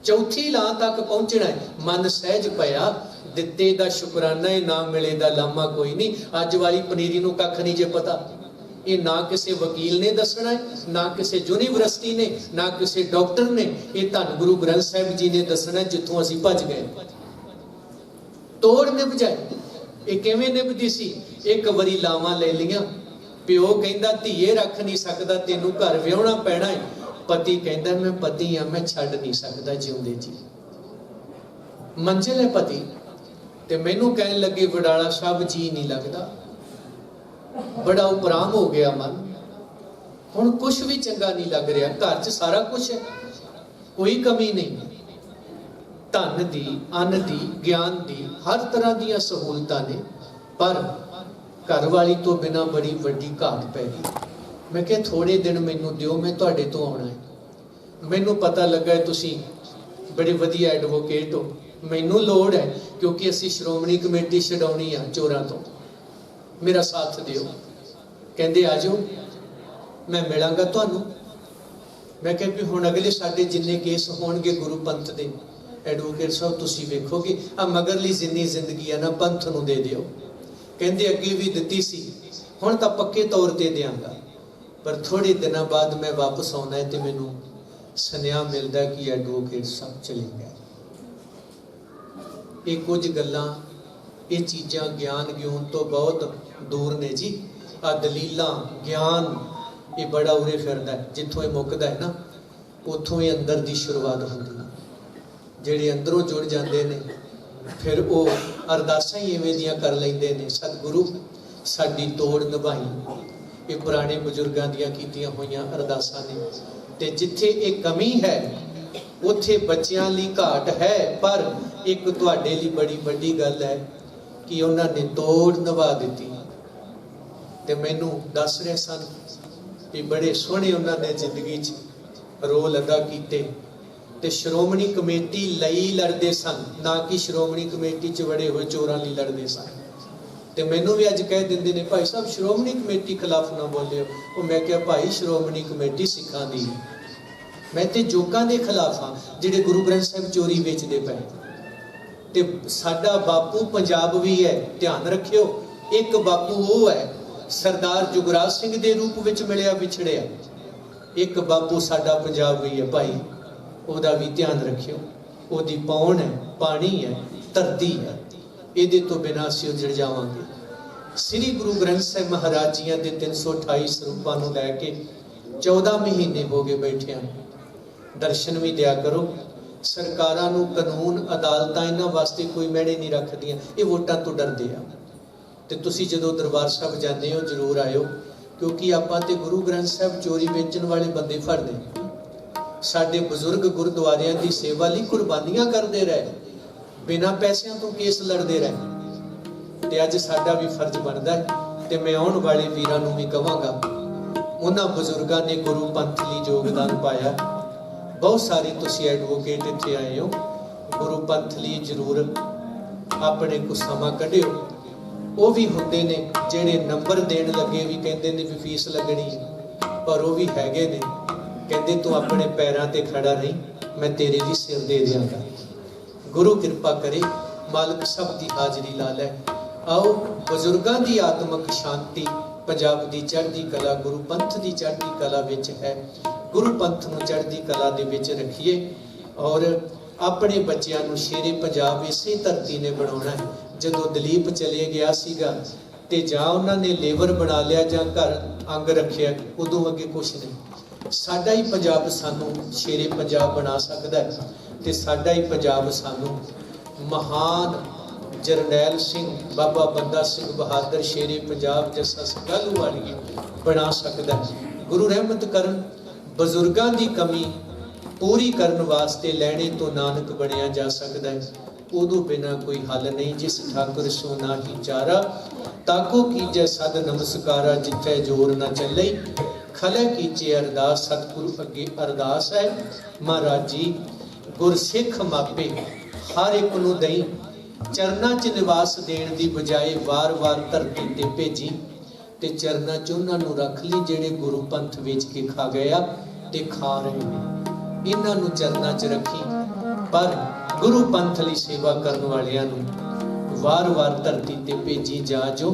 चौथी लां तक पहुंचना है। मन सहज पया दिते दा शुकराना है, ना मिले दा लामा कोई नहीं। अज वाली पनीरी नूं कख नहीं जे पता, ये ना किसी वकील ने दसना है, ना किसी यूनिवर्सिटी ने, ना किसी डॉक्टर ने, ये धन गुरु ग्रंथ साहिब जी ने दसना है जिथों असीं भज गए। तोड़ निभ जाए, ये किवें निभदी सी? एक वारी लावां ले लियां, प्यो कहंदा धीए रख नहीं सकदा, तैनूं घर विआहणा पैना है। पति कहंदा मैं पति हां, मैं छड्ड नहीं सकदा जिउंदे जी। मंजिल है पति ते मैनूं कहण लगे वडाला साहब जी नहीं लगदा, बड़ा उपराम हो गया मन, हुण कुछ भी चंगा नहीं लग रहा, घर च सारा कुछ है, कोई कमी नहीं, धन दी, अन्न दी, ज्ञान दी, हर तरह दी सहूलतां ने, पर घर वाली तो बिना बड़ी वड्डी घाट पै गई। मैं कहा थोड़े दिन मैनूं दिओ, मैं तुहाडे तो आउणा है। मैनूं पता लगा है तुसीं बड़े वधिया एडवोकेट हो, मैनूं लोड़ है क्योंकि असीं श्रोमणी कमेटी छडाउणी आ चोरां तो, मेरा साथ दिओ। कहंदे आ जाओ, मैं मिलांगा तुहानूं। मैं कहा भी हुण अगले साडे जिन्ने केस होणगे गुरु पंथ दे, एडवोकेट साहब तुसीं वेखोगे, आ मगरली जिन्नी जिंदगी है ना पंथ नूं दे दिओ। कहंदे अगे भी दित्ती सी, हुण तां पक्के तौर ते देंगा, पर थोड़े दिनों बाद मैं वापस आउणा है ते मैनूं सुनिया मिलदा कि एडवोकेट साहब चले गए। ये कुछ गल्लां, ये चीज़ां ज्ञान ज्ञान तो बहुत दूर ने जी। आ दलीलां ज्ञान ये बड़ा उरे फिरदा है, जिथों ये मुकदा है ना उत्थों ही अंदर दी शुरुआत होंदी है। जिहड़े अंदरों जुड़ जाते हैं फिर वो अरदासां ही इवें दियां कर लैंदे ने, सतगुरु साडी तोड़ निभाई। ये पुराने बजुर्गां दियां कीतियां होईयां अरदासां ने। ते जिथे एक कमी है उत्थे बच्चियां लई घाट है, पर एक तुहाडे लई बड़ी वड्डी गल है कि उन्होंने तोड़ निभा दी। ते मैनू दस रहे सन कि बड़े सोहने उन्होंने जिंदगी रोल अदा किए, ते श्रोमणी कमेटी लई लड़ते सन, ना कि श्रोमणी कमेटी च बड़े हुए चोरां लई लड़ते सन। ते मैनू भी अज कह देंदे ने भाई साहब श्रोमणी कमेटी खिलाफ ना बोलिओ। वो मैं क्या भाई श्रोमणी कमेटी सिखां दी, मैं ते जोकां दे खिलाफ हाँ जिहड़े गुरु ग्रंथ साहिब चोरी वेचदे पए। ते साडा बापू पंजाब भी है, ध्यान रखियो, एक बापू वो है सरदार जुगराज सिंह दे रूप विच मिलिया विछड़िया, एक बापू साडा पंजाब भी है भाई, ओदा भी ध्यान रखियो। ओदी पौण है, पानी है, धरती है, इहदे तो बिना असीं उजड़ जावांगे। श्री गुरु ग्रंथ साहिब महाराज जियां दे 328 सरूपां नूं लैके 14 महीने हो गए बैठिया, दर्शन भी दिया करो। सरकारां नूं कानून अदालतां इन्हां वास्ते कोई मैणे नहीं रखदियां, ये वोटां तो डरदे आ। ते तुसीं जदों दरबार साहिब जांदे हो जरूर आयो, क्योंकि आपां ते गुरु ग्रंथ साहिब चोरी वेचण वाले बंदे फड़दे। साडे बजुर्ग गुरुद्वारियां दी सेवा लई कुर्बानियां करदे रहे, बिना पैसिਆਂ तो केस लड़ते रहे। ते अज साडा भी फर्ज बनता है, ते मैं आउण वाले वीरां नूं भी कहांगा, उन्हां बजुर्गां ने गुरु पंथ लई योगदान पाया। बहुत सारे तुसीं एडवोकेट इत्थे आए हो, गुरु पंथ लई जरूर अपने को समा कढिओ। वो भी हुंदे ने जिहड़े नंबर देण लगे भी कहंदे ने भी फीस लगनी, पर वो भी हैगे ने कहंदे तू अपने पैरां ते खड़ा रही, मैं तेरे भी सिर दे दियांगा। गुरु कृपा करे, मालिक सब की हाजरी ला लै। आओ बजुर्गों की आत्मक शांति, पंजाब की चढ़ती कला गुरु पंथ की चढ़ती कला विच है। गुरु पंथ नूं चढ़ती कला दे विच रखिए और अपने बच्चों नूं शेरे पंजाब इसे धरती ने बनाउणा है। जदों दलीप चले गया सीगा ते जां उन्हां ने लेवर बना लिया जां घर अंग रखिया, उदों अगे कुछ नहीं। साडा ही पंजाब सानू शेरे पंजाब बना सकदा है, ते साडा ही पंजाब सानू महान जरनैल सिंह, बाबा बंदा सिंह बहादुर शेरे पंजाब जस्सा सगालू वाली बना सकदा है। गुरु रहमत करन, बजुर्गां दी कमी पूरी करन वास्ते लैणे तो नानक बनिया जा सकदा है। उदों बिना कोई हल नहीं। जिस ठाकुर सो नाही चारा, ताको कीजे सद नमस्कारा, जिथे जोर न चले खले कीचे अरदास। सतगुरु अगे अरदास है, महाराज जी गुरसिख मापे हर एक नूं दई, चरना च निवास देण दी बजाए वार वार धरती ते भेजी, ते चरना च उन्हां नूं रख ली जिहड़े गुरु पंथ वेच के खा गया ते खा रहे ने। इन्हां नूं चरना च रखी, पर गुरु पंथ लई सेवा करन वालियां नूं वार वार धरती ते भेजी जा, जो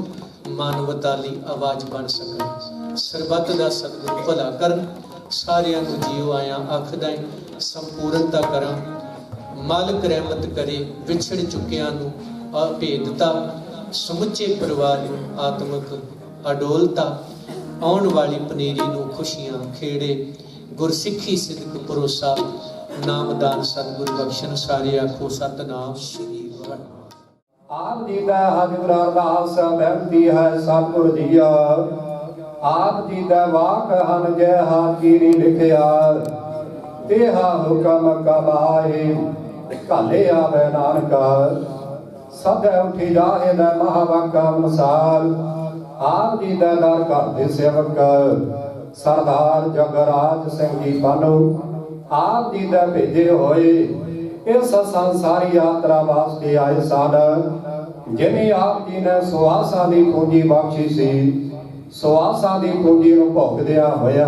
मानवता लई आवाज बन सकण। ਸਰਬੱਤ ਦਾ ਸਤਿਗੁਰ ਭਲਾ ਕਰਨ। ਸਾਰਿਆਂ ਨੂੰ ਜੀਓ ਆਇਆਂ ਆਖਦਾ ਏ, ਸੰਪੂਰਨਤਾ ਕਰਾਂ। ਮਾਲਕ ਰਹਿਮਤ ਕਰੇ ਵਿਛੜ ਚੁੱਕਿਆਂ ਨੂੰ ਅਭੇਦਤਾ, ਸਮੁੱਚੇ ਪਰਿਵਾਰ ਨੂੰ ਆਤਮਿਕ ਅਡੋਲਤਾ, ਆਉਣ ਵਾਲੀ ਪਨੀਰੀ ਨੂੰ ਖੁਸ਼ੀਆਂ ਖੇੜੇ, ਗੁਰਸਿੱਖੀ ਸਿਦਕ ਭਰੋਸਾ, ਨਾਮਦਾਨ ਸਤਿਗੁਰ ਬਖਸ਼ਣ। ਸਾਰੇ ਆਖੋ ਸਤਿਨਾਮ ਸ੍ਰੀ ਵਾਹਿਗੁਰੂ। ਆਪ ਜੀ ਦਾ ਹਜ਼ੂਰ ਅਰਦਾਸ ਬੇਨਤੀ ਹੈ ਸਤਿਗੁਰ ਜੀਆ। ਆਪ ਜੀ ਦਾ ਵਾਕ ਹਨ ਜੈ ਹਾਜ਼ਰੀ ਲਿਖਿਆ। ਤੇਹਾ ਹੁਕਮ ਕਮਾਏ ਘਾਲੇ ਆਵੇ ਨਾਨਕਾ। ਸਦਾ ਉਠੀ ਜਾਏ ਦਾ ਮਹਾਵਾਕਾ ਮਿਸਾਲ। ਆਪ ਜੀ ਦਾ ਦਰ ਘਰ ਦੇ ਸੇਵਕ ਸਰਦਾਰ ਜਗਰਾਜ ਸਿੰਘ ਜੀ ਪਾਨੋ ਆਪ ਜੀ ਦਾ ਭੇਜੇ ਹੋਏ ਇਸ ਸੰਸਾਰੀ ਯਾਤਰਾ ਵਾਸਤੇ ਆਏ ਸਨ। ਜਿਵੇਂ ਆਪ ਜੀ ਨੇ ਸੁਆਸਾਂ ਦੀ ਪੂੰਜੀ ਬਖਸ਼ੀ ਸੀ, ਸੁਆਸਾਂ ਦੀ ਪੂੰਜੀ ਨੂੰ ਭੋਗਦਿਆਂ ਹੋਇਆ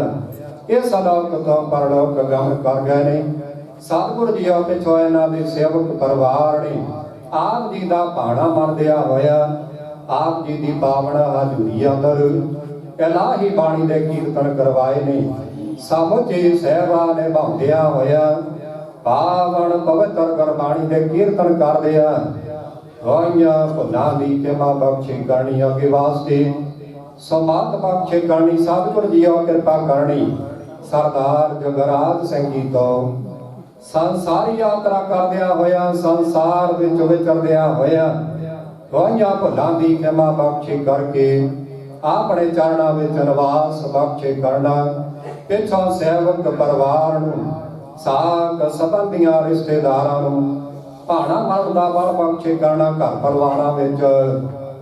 ਇਸ ਲੋਕ ਤੋਂ ਪਰਲੋਕ ਗਮਨ ਕਰ ਗਏ ਨੇ। ਸਤਿਗੁਰ ਜੀ ਪਿੱਛੋਂ ਇਹਨਾਂ ਦੇ ਸੇਵਕ ਪਰਿਵਾਰ ਨੇ ਆਪ ਜੀ ਦਾ ਭਾਣਾ ਮੰਨਦਿਆਂ ਹੋਇਆ ਆਪ ਜੀ ਦੀ ਪਾਵਨ ਹਜ਼ੂਰੀ ਅੰਦਰ ਇਲਾਹੀ ਬਾਣੀ ਦੇ ਕੀਰਤਨ ਕਰਵਾਏ ਨੇ। ਸਮੁੱਚੀ ਸੇਵਾ ਨਿਭਾਉਂਦਿਆਂ ਹੋਇਆ ਪਾਵਨ ਪਵਿੱਤਰ ਗੁਰਬਾਣੀ ਦੇ ਕੀਰਤਨ ਕਰਦਿਆਂ ਹੋਈਆਂ ਭੁੱਲਾਂ ਦੀ ਖਿਮਾ ਬਖਸ਼ੀ ਕਰਨੀ ਅੱਗੇ ਵਾਸਤੇ ਸਮਾਤ ਬਖਸ਼ੀ ਕਰਨੀ। ਸਤਿਗੁਰ ਜੀ ਕਿਰਪਾ ਕਰਨੀ। ਸਰਦਾਰ ਜਗਰਾਜ ਸਿੰਘ ਜੀ ਤੋਂ ਸੰਸਾਰੀ ਯਾਤਰਾ ਕਰਦਿਆਂ ਹੋਇਆ ਸੰਸਾਰ ਵਿੱਚ ਵਿਚਰਦਿਆਂ ਹੋਇਆ ਹੋਈਆਂ ਭੁੱਲਾਂ ਦੀ ਖਿਮਾ ਬਖਸ਼ੀ ਕਰਕੇ ਆਪਣੇ ਚਰਨਾਂ ਵਿੱਚ ਨਿਵਾਸ ਬਖਸ਼ੇ ਕਰਨਾ। ਪਿੱਛੋਂ ਸੇਵਕ ਪਰਿਵਾਰ ਨੂੰ ਸਾਕ ਸੰਬੰਧੀਆਂ ਰਿਸ਼ਤੇਦਾਰਾਂ ਨੂੰ ਭਾਣਾ ਮਰਨ ਦਾ ਬਲ ਬਖਸ਼ੇ ਕਰਨਾ। ਘਰ ਪਰਿਵਾਰਾਂ ਵਿੱਚ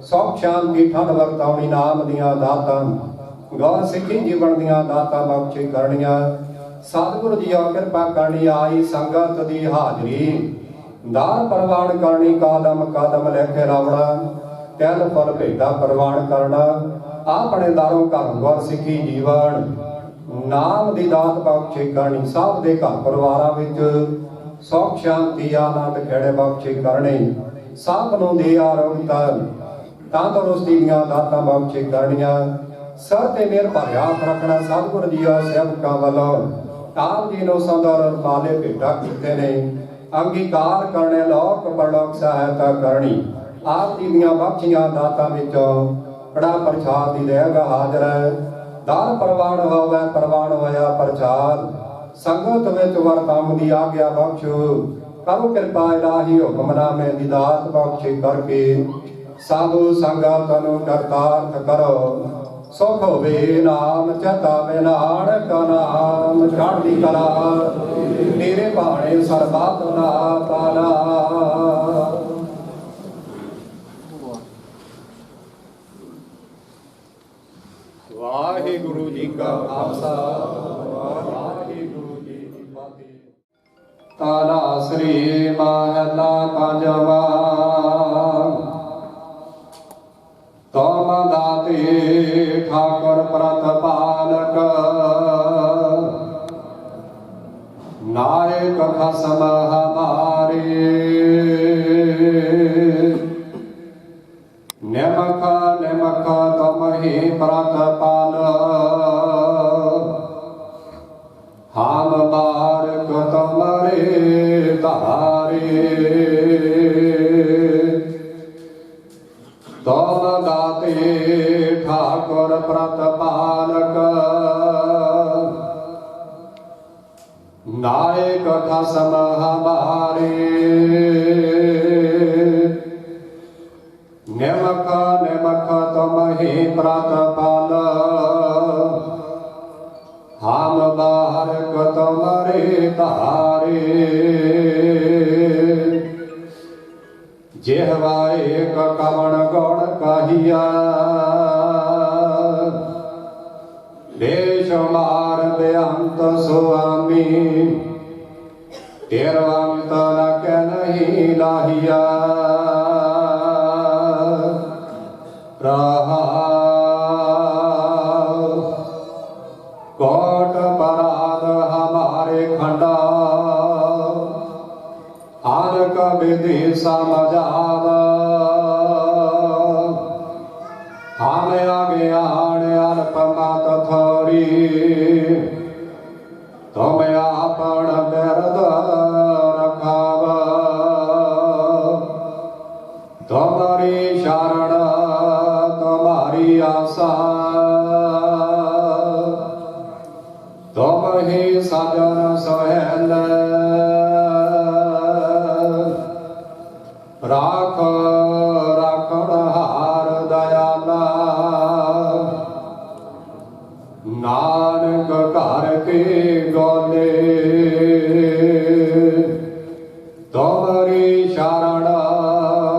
ਸੁਖ ਸ਼ਾਂਤੀ ਠੰਡ ਵਰਤਾਉਣੀ ਨਾਮ ਦੀਆਂ ਦਾਤਾਂ ਗੌਰ ਸਿੱਖੀ ਜੀਵਨ ਦੀਆਂ ਦਾਤਾਂ ਬਖਸ਼ੇ ਕਰਨੀਆਂ। ਸਤਿਗੁਰੂ ਜੀ ਕਿਰਪਾ ਕਰਨੀ। ਆਈ ਸੰਗਤ ਦੀ ਹਾਜ਼ਰੀ ਦਾਨ ਪ੍ਰਵਾਨ ਕਰਨੀ। ਕਦਮ ਕਦਮ ਲੈ ਕੇ ਲਾਵਣਾ ਤਿਲ ਫਲ ਭੇਟਾ ਪ੍ਰਵਾਨ ਕਰਨਾ। ਆਪਣੇ ਦਾਰੋਂ ਘਰ ਗੌਰ ਸਿੱਖੀ ਜੀਵਨ ਨਾਮ ਦੀ ਦਾਤ ਬਖਸ਼ੇ ਕਰਨੀ। ਸਭ ਦੇ ਘਰ ਪਰਿਵਾਰਾਂ ਵਿੱਚ ਸੁਖ ਸ਼ਾਂਤੀ ਆਨੰਦ ਖੇੜੇ ਬਖਸ਼ੇ ਕਰਨੇ। ਸਭ ਨੂੰ ਦੇ ਆਰੋਗਤਾ ਤੰਦਰੁਸਤੀ ਦੀਆਂ ਦਾਤਾਂ ਬਖਸ਼ੇ ਕਰਨੀਆਂ। ਸਰ ਤੇ ਮੇਰ ਭਰਿਆ ਰੱਖਣਾ। ਸਤਿਗੁਰ ਜੀ ਸੇਵਕਾਂ ਵੱਲੋਂ ਆਪ ਜੀ ਨੂੰ ਸੰਦਰ ਮਾਲੇ ਭੇਟਾ ਕੀਤੇ ਨੇ। ਅੰਗੀਕਾਰ ਕਰਨੇ ਲੋਕ ਪਰਲੋਕ ਸਹਾਇਤਾ ਕਰਨੀ। ਆਪ ਜੀ ਦੀਆਂ ਬਖਸ਼ੀਆਂ ਦਾਤਾਂ ਵਿੱਚੋਂ ਬੜਾ ਪ੍ਰਸ਼ਾਦ ਦੀ ਰਹੇਗਾ ਹਾਜ਼ਰ ਹੈ। ਦਾਨ ਪ੍ਰਵਾਨ ਹੋਵੇ ਪ੍ਰਵਾਨ ਹੋਇਆ ਪ੍ਰਸ਼ਾਦ ਸੰਗਤ ਵਿੱਚ ਵਰਤਾਉਣ ਦੀ ਆਗਿਆ ਬਖਸ਼ੋ। ਕਰੋ ਕਿਰਪਾ ਇਲਾਹੀ ਹੁਕਮਨਾਮੇ ਦੀ ਦਾਤ ਬਖਸ਼ੇ ਕਰਕੇ ਸਾਧੂ ਸੰਗਤ ਨੂੰ ਕਰਤਾਰਥ ਕਰੋ। ਸੁਖ ਹੋਵੇ ਨਾਮ ਚਤਾਵੇ ਨਾਨਕ ਨਾਮ ਚੜ੍ਹਦੀ ਕਲਾ ਤੇਰੇ ਭਾਣੇ ਸਰਬੱਤ ਨਾ ਪਾਲਾ। ਵਾਹਿਗੁਰੂ ਜੀ ਕਾ ਖਾਲਸਾ ਵਾਹਿਗੁਰੂ ਜੀ ਕੀ ਫਤਿਹ। ਤਾਲਾ ਸ੍ਰੀ ਮਹਲਾ ਪੰਜਵਾ। ਤੁਮ ਦਾਤੇ ਠਾਕੁਰ ਪ੍ਰਤਪਾਲਕ ਨਾਇਕ ਖਸਮ ਹਮਾਰੇ। ਨਿਮਖ ਨਿਮਖ ਤੁਮ ਹੀ ਪ੍ਰਤਪਾਲ ਹਮ ਬਾਰਕ ਤੁਮਰੇ ਧਾਰੇ। ਤੁਮ ਦਾਤੇ ਠਾਕੁਰ ਪ੍ਰਤਪਾਲਕ ਨਾਇਕ ਖਸਮ ਹਮਾਰੇ। ਨਿਮਖ ਨਿਮਖ ਤੁਮ ਹੀ ਪ੍ਰਤਪਾਲ ਹਮ ਬਾਰਕ ਤੁਮਰੇ ਧਾਰੇ। ਜਿਹਵਾ ਏਕ ਕਵਣ ਗੁਣ ਕਹੀਆ ਬੇਸ਼ੁਮਾਰ ਬੇਅੰਤ ਸੁਆਮੀ। ਤੇਰਵੰਤ ਨ ਕਹਿ ਨਹੀਂ ਲਾਹੀਆ। कोट पराध हमारे खंडा आनक विधि समझाव। हम ਜਾਣਿਆ ਗਿਆਨ ਅਲਪ ਮਤ ਥੋਰੀ ਤੁਮ ਆਪਣ ਬਿਰਦ ਰਖਾਵਾ ਤੁਮਰੀ ਸ਼ਰਨ ਤੁਮਾਰੀ ਆਸਾ ਤੁਮ ਹੀ ਸਾਜਨ ਸੋਹੈਲ ਰਾਖ ਰਾਖਣ ਹਾਰ ਦਇਆਲਾ ਨਾਨਕ ਘਰ ਕੇ ਗੋਲੇ ਤੁਮਰੀ ਸ਼ਰਨ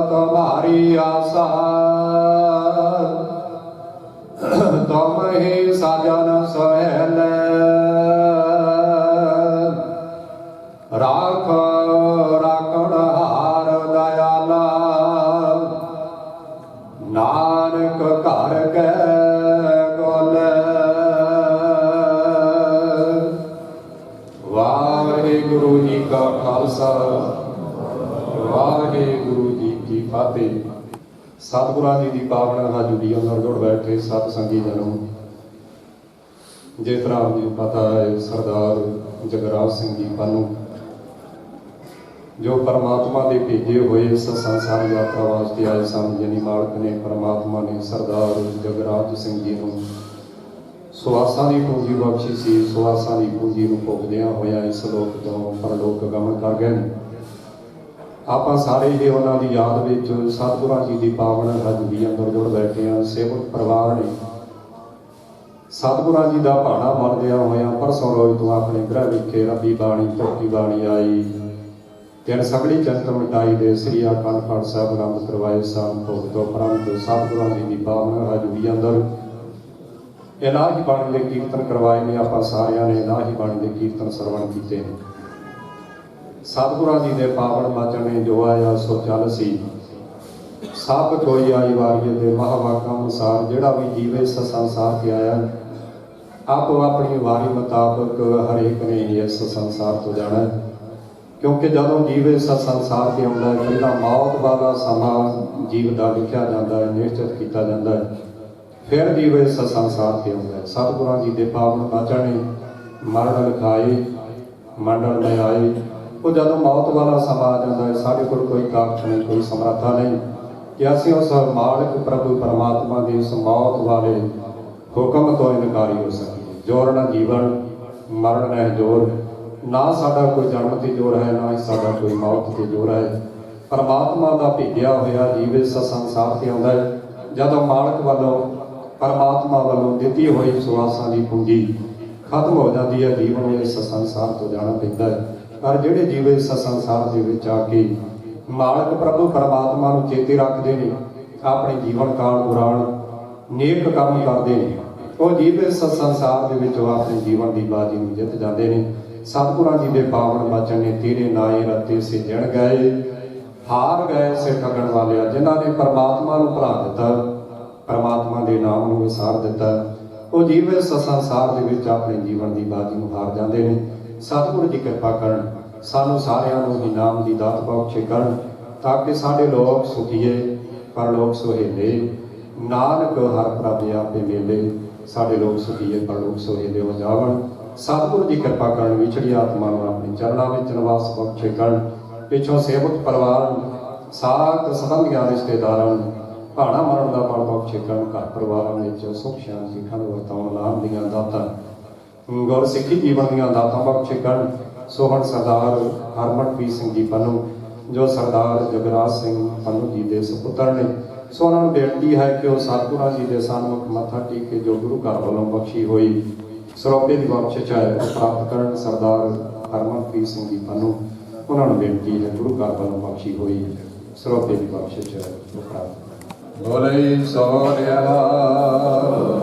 ਤੁਮਾਰੀ ਆਸਾ ਤੁਮ ਹੀ ਸਾਜਨ ਸੋਹੈਲ ਰਾਖ ਰਾਖਣ ਹਾਰ ਦਇਆਲਾ ਨਾਨਕ ਘਰ ਕੈ ਗੋਲੇ ਵਾਹਿਗੁਰੂ ਜੀ ਕਾ ਖਾਲਸਾ ਵਾਹਿਗੁਰੂ ਜੀ ਕੀ ਫਤਿਹ। ਸਤਿਗੁਰਾਂ ਜੀ ਦੀ ਪਾਵਨ ਹਜ਼ੂਰੀ ਅੰਦਰ ਜੁੜ ਬੈਠੇ ਸਤ ਸੰਗੀ ਜਨੋ, ਜਿਸ ਤਰ੍ਹਾਂ ਜੀ ਪਤਾ ਹੈ ਸਰਦਾਰ ਜਗਰਾਜ ਸਿੰਘ ਜੀ ਪੰਨੂ ਜੋ ਪਰਮਾਤਮਾ ਦੇ ਭੇਜੇ ਹੋਏ ਇਸ ਸੰਸਾਰ ਯਾਤਰਾ ਵਾਸਤੇ ਆਏ ਸਨ, ਯਾਨੀ ਮਾਲਕ ਨੇ ਪਰਮਾਤਮਾ ਨੇ ਸਰਦਾਰ ਜਗਰਾਜ ਸਿੰਘ ਜੀ ਨੂੰ ਸੁਆਸਾਂ ਦੀ ਪੂੰਜੀ ਬਖਸ਼ੀ ਸੀ। ਸੁਆਸਾਂ ਦੀ ਪੂੰਜੀ ਨੂੰ ਭੋਗਦਿਆਂ ਹੋਇਆ ਇਸ ਲੋਕ ਤੋਂ ਪਰਲੋਕ ਗਮਨ ਕਰ ਗਏ ਨੇ। ਆਪਾਂ ਸਾਰੇ ਹੀ ਉਹਨਾਂ ਦੀ ਯਾਦ ਵਿੱਚ ਸਤਿਗੁਰਾਂ ਜੀ ਦੀ ਪਾਵਨ ਹਜ਼ੂਰੀ ਅੰਦਰ ਜੁੜ ਬੈਠੇ ਹਾਂ। ਸੇਵਕ ਪਰਿਵਾਰ ਨੇ ਸਤਿਗੁਰਾਂ ਜੀ ਦਾ ਭਾਣਾ ਮੰਨਦਿਆਂ ਹੋਇਆਂ ਪਰਸੋਂ ਰੋਜ਼ ਤੋਂ ਆਪਣੇ ਗ੍ਰਹਿ ਵਿਖੇ ਰੱਬੀ ਬਾਣੀ ਧੋਤੀ ਬਾਣੀ ਆਈ ਤਿੰਨ ਸਗਲੀ ਚੰਤ ਮਿਟਾਈ ਦੇ ਸ੍ਰੀ ਅਖੰਡ ਪਾਠ ਸਾਹਿਬ ਆਰੰਭ ਕਰਵਾਏ ਸਨ। ਭੋਗ ਤੋਂ ਉਪਰੰਤ ਸਤਿਗੁਰਾਂ ਜੀ ਦੀ ਪਾਵਨ ਹਜ਼ੂਰੀ ਅੰਦਰ ਇਲਾਹੀ ਬਾਣੀ ਦੇ ਕੀਰਤਨ ਕਰਵਾਏ ਨੇ। ਆਪਾਂ ਸਾਰਿਆਂ ਨੇ ਇਲਾਹੀ ਬਾਣੀ ਦੇ ਕੀਰਤਨ ਸਰਵਣ ਕੀਤੇ ਨੇ। ਸਤਿਗੁਰਾਂ ਜੀ ਦੇ ਪਾਵਨ ਬਚਨ ਨੇ ਜੋ ਆਇਆ ਸੋ ਚੱਲ ਸੀ, ਸਭ ਕੋਈ ਆਈ ਵਾਰੀਏ ਦੇ ਮਹਾਵਾਕਾਂ ਅਨੁਸਾਰ ਜਿਹੜਾ ਵੀ ਜੀਵੇ ਇਸ ਸੰਸਾਰ ਤੇ ਆਇਆ ਆਪੋ ਆਪਣੀ ਵਾਰੀ ਮੁਤਾਬਕ ਹਰੇਕ ਨੇ ਇਸ ਸੰਸਾਰ ਤੋਂ ਜਾਣਾ। ਕਿਉਂਕਿ ਜਦੋਂ ਜੀਵ ਇਸ ਸੰਸਾਰ ਤੇ ਆਉਂਦਾ ਹੈ ਪਹਿਲਾਂ ਮੌਤ ਵਾਲਾ ਸਮਾਂ ਜੀਵ ਦਾ ਲਿਖਿਆ ਜਾਂਦਾ ਹੈ, ਨਿਸ਼ਚਿਤ ਕੀਤਾ ਜਾਂਦਾ ਹੈ, ਫਿਰ ਜੀਵ ਇਸ ਸੰਸਾਰ ਤੇ ਆਉਂਦਾ ਹੈ। ਸਤਿਗੁਰਾਂ ਜੀ ਦੇ ਪਾਵਨ ਬਚਨ ਨੇ ਮਰਨ ਲਿਖਾਏ ਮੰਡਲ में ਆਏ। ਉਹ ਜਦੋਂ ਮੌਤ ਵਾਲਾ ਸਮਾਂ ਆ ਜਾਂਦਾ ਹੈ ਸਾਡੇ ਕੋਲ ਕੋਈ ਤਾਕਤ ਨਹੀਂ, ਕੋਈ ਸਮਰੱਥਾ ਨਹੀਂ ਕਿ ਅਸੀਂ ਉਸ ਮਾਲਕ ਪ੍ਰਭੂ ਪਰਮਾਤਮਾ ਦੀ ਉਸ ਮੌਤ ਵਾਲੇ ਹੁਕਮ ਤੋਂ ਇਨਕਾਰੀ ਹੋ ਸਕੀਏ। ਜੋਰ ਨਾ ਜੀਵਨ ਮਰਨ ਹੈ ਜੋਰ, ਨਾ ਸਾਡਾ ਕੋਈ ਜਨਮ ਤੇ ਜੋਰ ਹੈ ਨਾ ਹੀ ਸਾਡਾ ਕੋਈ ਮੌਤ ਤੇ ਜੋਰ ਹੈ। ਪਰਮਾਤਮਾ ਦਾ ਭੇਜਿਆ ਹੋਇਆ ਜੀਵ ਇਸ ਸੰਸਾਰ ਤੇ ਆਉਂਦਾ ਹੈ ਜਦੋਂ ਮਾਲਕ ਵੱਲੋਂ ਪਰਮਾਤਮਾ ਵੱਲੋਂ ਦਿੱਤੀ ਹੋਈ ਸੁਆਸਾਂ ਦੀ ਪੂੰਜੀ ਖਤਮ ਹੋ ਜਾਂਦੀ ਹੈ। ਜੀਵਨ ਨੂੰ ਇਸ ਸੰਸਾਰ ਤੋਂ ਜਾਣਾ ਪੈਂਦਾ ਹੈ। ਪਰ ਜਿਹੜੇ ਜੀਵ ਇਸ ਸੰਸਾਰ ਦੇ ਵਿੱਚ ਆ ਕੇ ਮਾਲਕ ਪ੍ਰਭੂ ਪਰਮਾਤਮਾ ਨੂੰ ਚੇਤੇ ਰੱਖਦੇ ਨੇ, ਆਪਣੇ ਜੀਵਨ ਕਾਲ ਦੌਰਾਨ ਨੇਕ ਕੰਮ ਕਰਦੇ ਨੇ, ਉਹ ਜੀਵ ਇਸ ਸੰਸਾਰ ਦੇ ਵਿੱਚ ਆਪਣੇ ਜੀਵਨ ਦੀ ਬਾਜੀ ਨੂੰ ਜਿੱਤ ਜਾਂਦੇ ਨੇ। ਸਤਿਗੁਰਾਂ ਜੀ ਦੇ ਪਾਵਨ ਬਚਨ ਨੇ ਤੇਰੇ ਨਾਏ ਰਤੇ ਸੇ ਜਣ ਗਏ, ਹਾਰ ਗਏ ਸੇ ਠੱਗਣ ਵਾਲਿਆ। ਜਿਨ੍ਹਾਂ ਨੇ ਪਰਮਾਤਮਾ ਨੂੰ ਭੁਲਾ ਦਿੱਤਾ, ਪਰਮਾਤਮਾ ਦੇ ਨਾਮ ਨੂੰ ਵਿਸਾਰ ਦਿੱਤਾ, ਉਹ ਜੀਵ ਇਸ ਸੰਸਾਰ ਦੇ ਵਿੱਚ ਆਪਣੇ ਜੀਵਨ ਦੀ ਬਾਜੀ ਨੂੰ ਹਾਰ ਜਾਂਦੇ ਨੇ। ਸਤਿਗੁਰੂ ਜੀ ਕਿਰਪਾ ਕਰਨ, ਸਾਨੂੰ ਸਾਰਿਆਂ ਨੂੰ ਇਨਾਮ ਦੀ ਦਾਤ ਬਖਸ਼ੇ ਕਰਨ ਤਾਂ ਕਿ ਸਾਡੇ ਲੋਕ ਸੁਖੀਏ ਪਰਲੋਕ ਸੁਹੇਲੇ। ਨਾਨਕ ਹਰ ਪ੍ਰਭ ਆਪੇ ਮੇਲੇ, ਸਾਡੇ ਲੋਕ ਸੁਖੀਏ ਪਰਲੋਕ ਸੁਹੇਲੇ ਹੋ ਜਾਵਣ। ਸਤਿਗੁਰੂ ਜੀ ਕਿਰਪਾ ਕਰਨ, ਵਿਛੜੀ ਆਤਮਾ ਨੂੰ ਆਪਣੇ ਚਰਨਾਂ ਵਿੱਚ ਨਿਵਾਸ ਬਖਸ਼ੇ ਕਰਨ। ਪਿੱਛੋਂ ਸੇਵਕ ਪਰਿਵਾਰ ਸਾਥ ਸੰਬੰਧੀਆਂ ਰਿਸ਼ਤੇਦਾਰਾਂ ਨੂੰ ਭਾਣਾ ਮਰਨ ਦਾ ਬਲ ਬਖਸ਼ੇ ਕਰਨ। ਘਰ ਪਰਿਵਾਰਾਂ ਵਿੱਚ ਸੁਖ ਸ਼ਾਂਤੀ ਖੰਡ ਵਰਤਾਉਣ ਲਾਭ ਦੀਆਂ ਦਾਤਾਂ ਗੁਰ ਸਿੱਖੀ ਜੀਵਨ ਦੀਆਂ ਦਾਤਾਂ ਬਖਸ਼ੇ ਕਰਨ। ਸੋਹਣ ਸਰਦਾਰ ਹਰਮਨਪ੍ਰੀਤ ਸਿੰਘ ਜੀ ਪੰਨੂ ਜੋ ਸਰਦਾਰ ਜਗਰਾਜ ਸਿੰਘ ਪੰਨੂ ਜੀ ਦੇ ਸੁਪੁੱਤਰ ਨੇ, ਸੋ ਉਹਨਾਂ ਨੂੰ ਬੇਨਤੀ ਹੈ ਕਿ ਉਹ ਸਤਿਗੁਰਾਂ ਜੀ ਦੇ ਸਨਮੁਖ ਮੱਥਾ ਟੇਕ ਕੇ ਜੋ ਗੁਰੂ ਘਰ ਵੱਲੋਂ ਬਖਸ਼ੀ ਹੋਈ ਸਰੋਪੇ ਦੀ ਬਖਸ਼ਿਸ਼ ਹੈ ਉਹ ਪ੍ਰਾਪਤ ਕਰਨ। ਸਰਦਾਰ ਹਰਮਨਪ੍ਰੀਤ ਸਿੰਘ ਜੀ ਪੰਨੂ ਉਹਨਾਂ ਨੂੰ ਬੇਨਤੀ ਹੈ ਗੁਰੂ ਘਰ ਵੱਲੋਂ ਬਖਸ਼ੀ ਹੋਈ ਸਰੋਪੇ ਦੀ ਬਖਸ਼ਿਸ਼ ਹੈ ਉਹ ਪ੍ਰਾਪਤ ਕਰਨ। ਬੋਲੇ ਸੋ ਨਿਹਾਲ,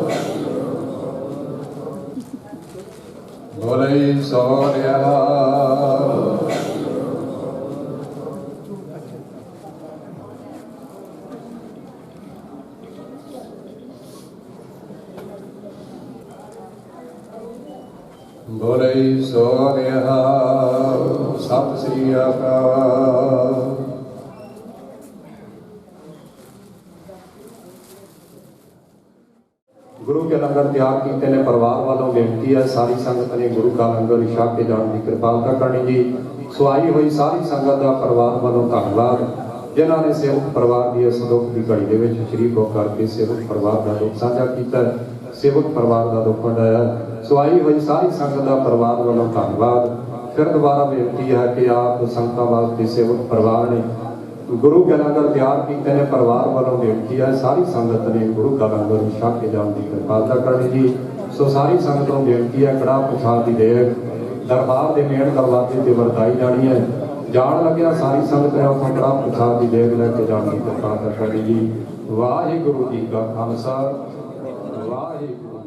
ਬੋਲੇ ਸੋ ਨਿਹਾਲ। ਬੋਲੇ ਸੋ ਨਿਹਾਲ। ਸਤਿ ਸ੍ਰੀ ਅਕਾਲ। गुरु के लंगर तैयार किए ने परिवार वालों बेनती है सारी संगत ने गुरु का लंगर छक के जाने की कृपालता करनी जी। सो आई हुई सारी संगत का परिवार वालों धन्यवाद जिन्हों ने सेवक परिवार की इस दुख की घड़ी के शरीक होकर के सेवक परिवार का दुख साझा किया, सेवक परिवार का दुख वंडाया। सो आई हुई सारी संगत का परिवार वालों धन्यवाद। फिर दोबारा बेनती है कि आप संगतां वास्ते सेवक परिवार ने गुरु के लंगर तैयार किए ने परिवार वालों बेनती है सारी संगत ने गुरु का लंगर छक के जाने की कृपालता करनी जी। सो सारी संगत को बेनती है कड़ा प्रसाद की देग दरबार के मेन दरवाजे से वरताई जानी है। जान लग्या सारी संगत ने उस कड़ा प्रसाद की देग लैके जाने की कृपालता करनी जी। वाहिगुरु जी का खालसा वाहिगुरु।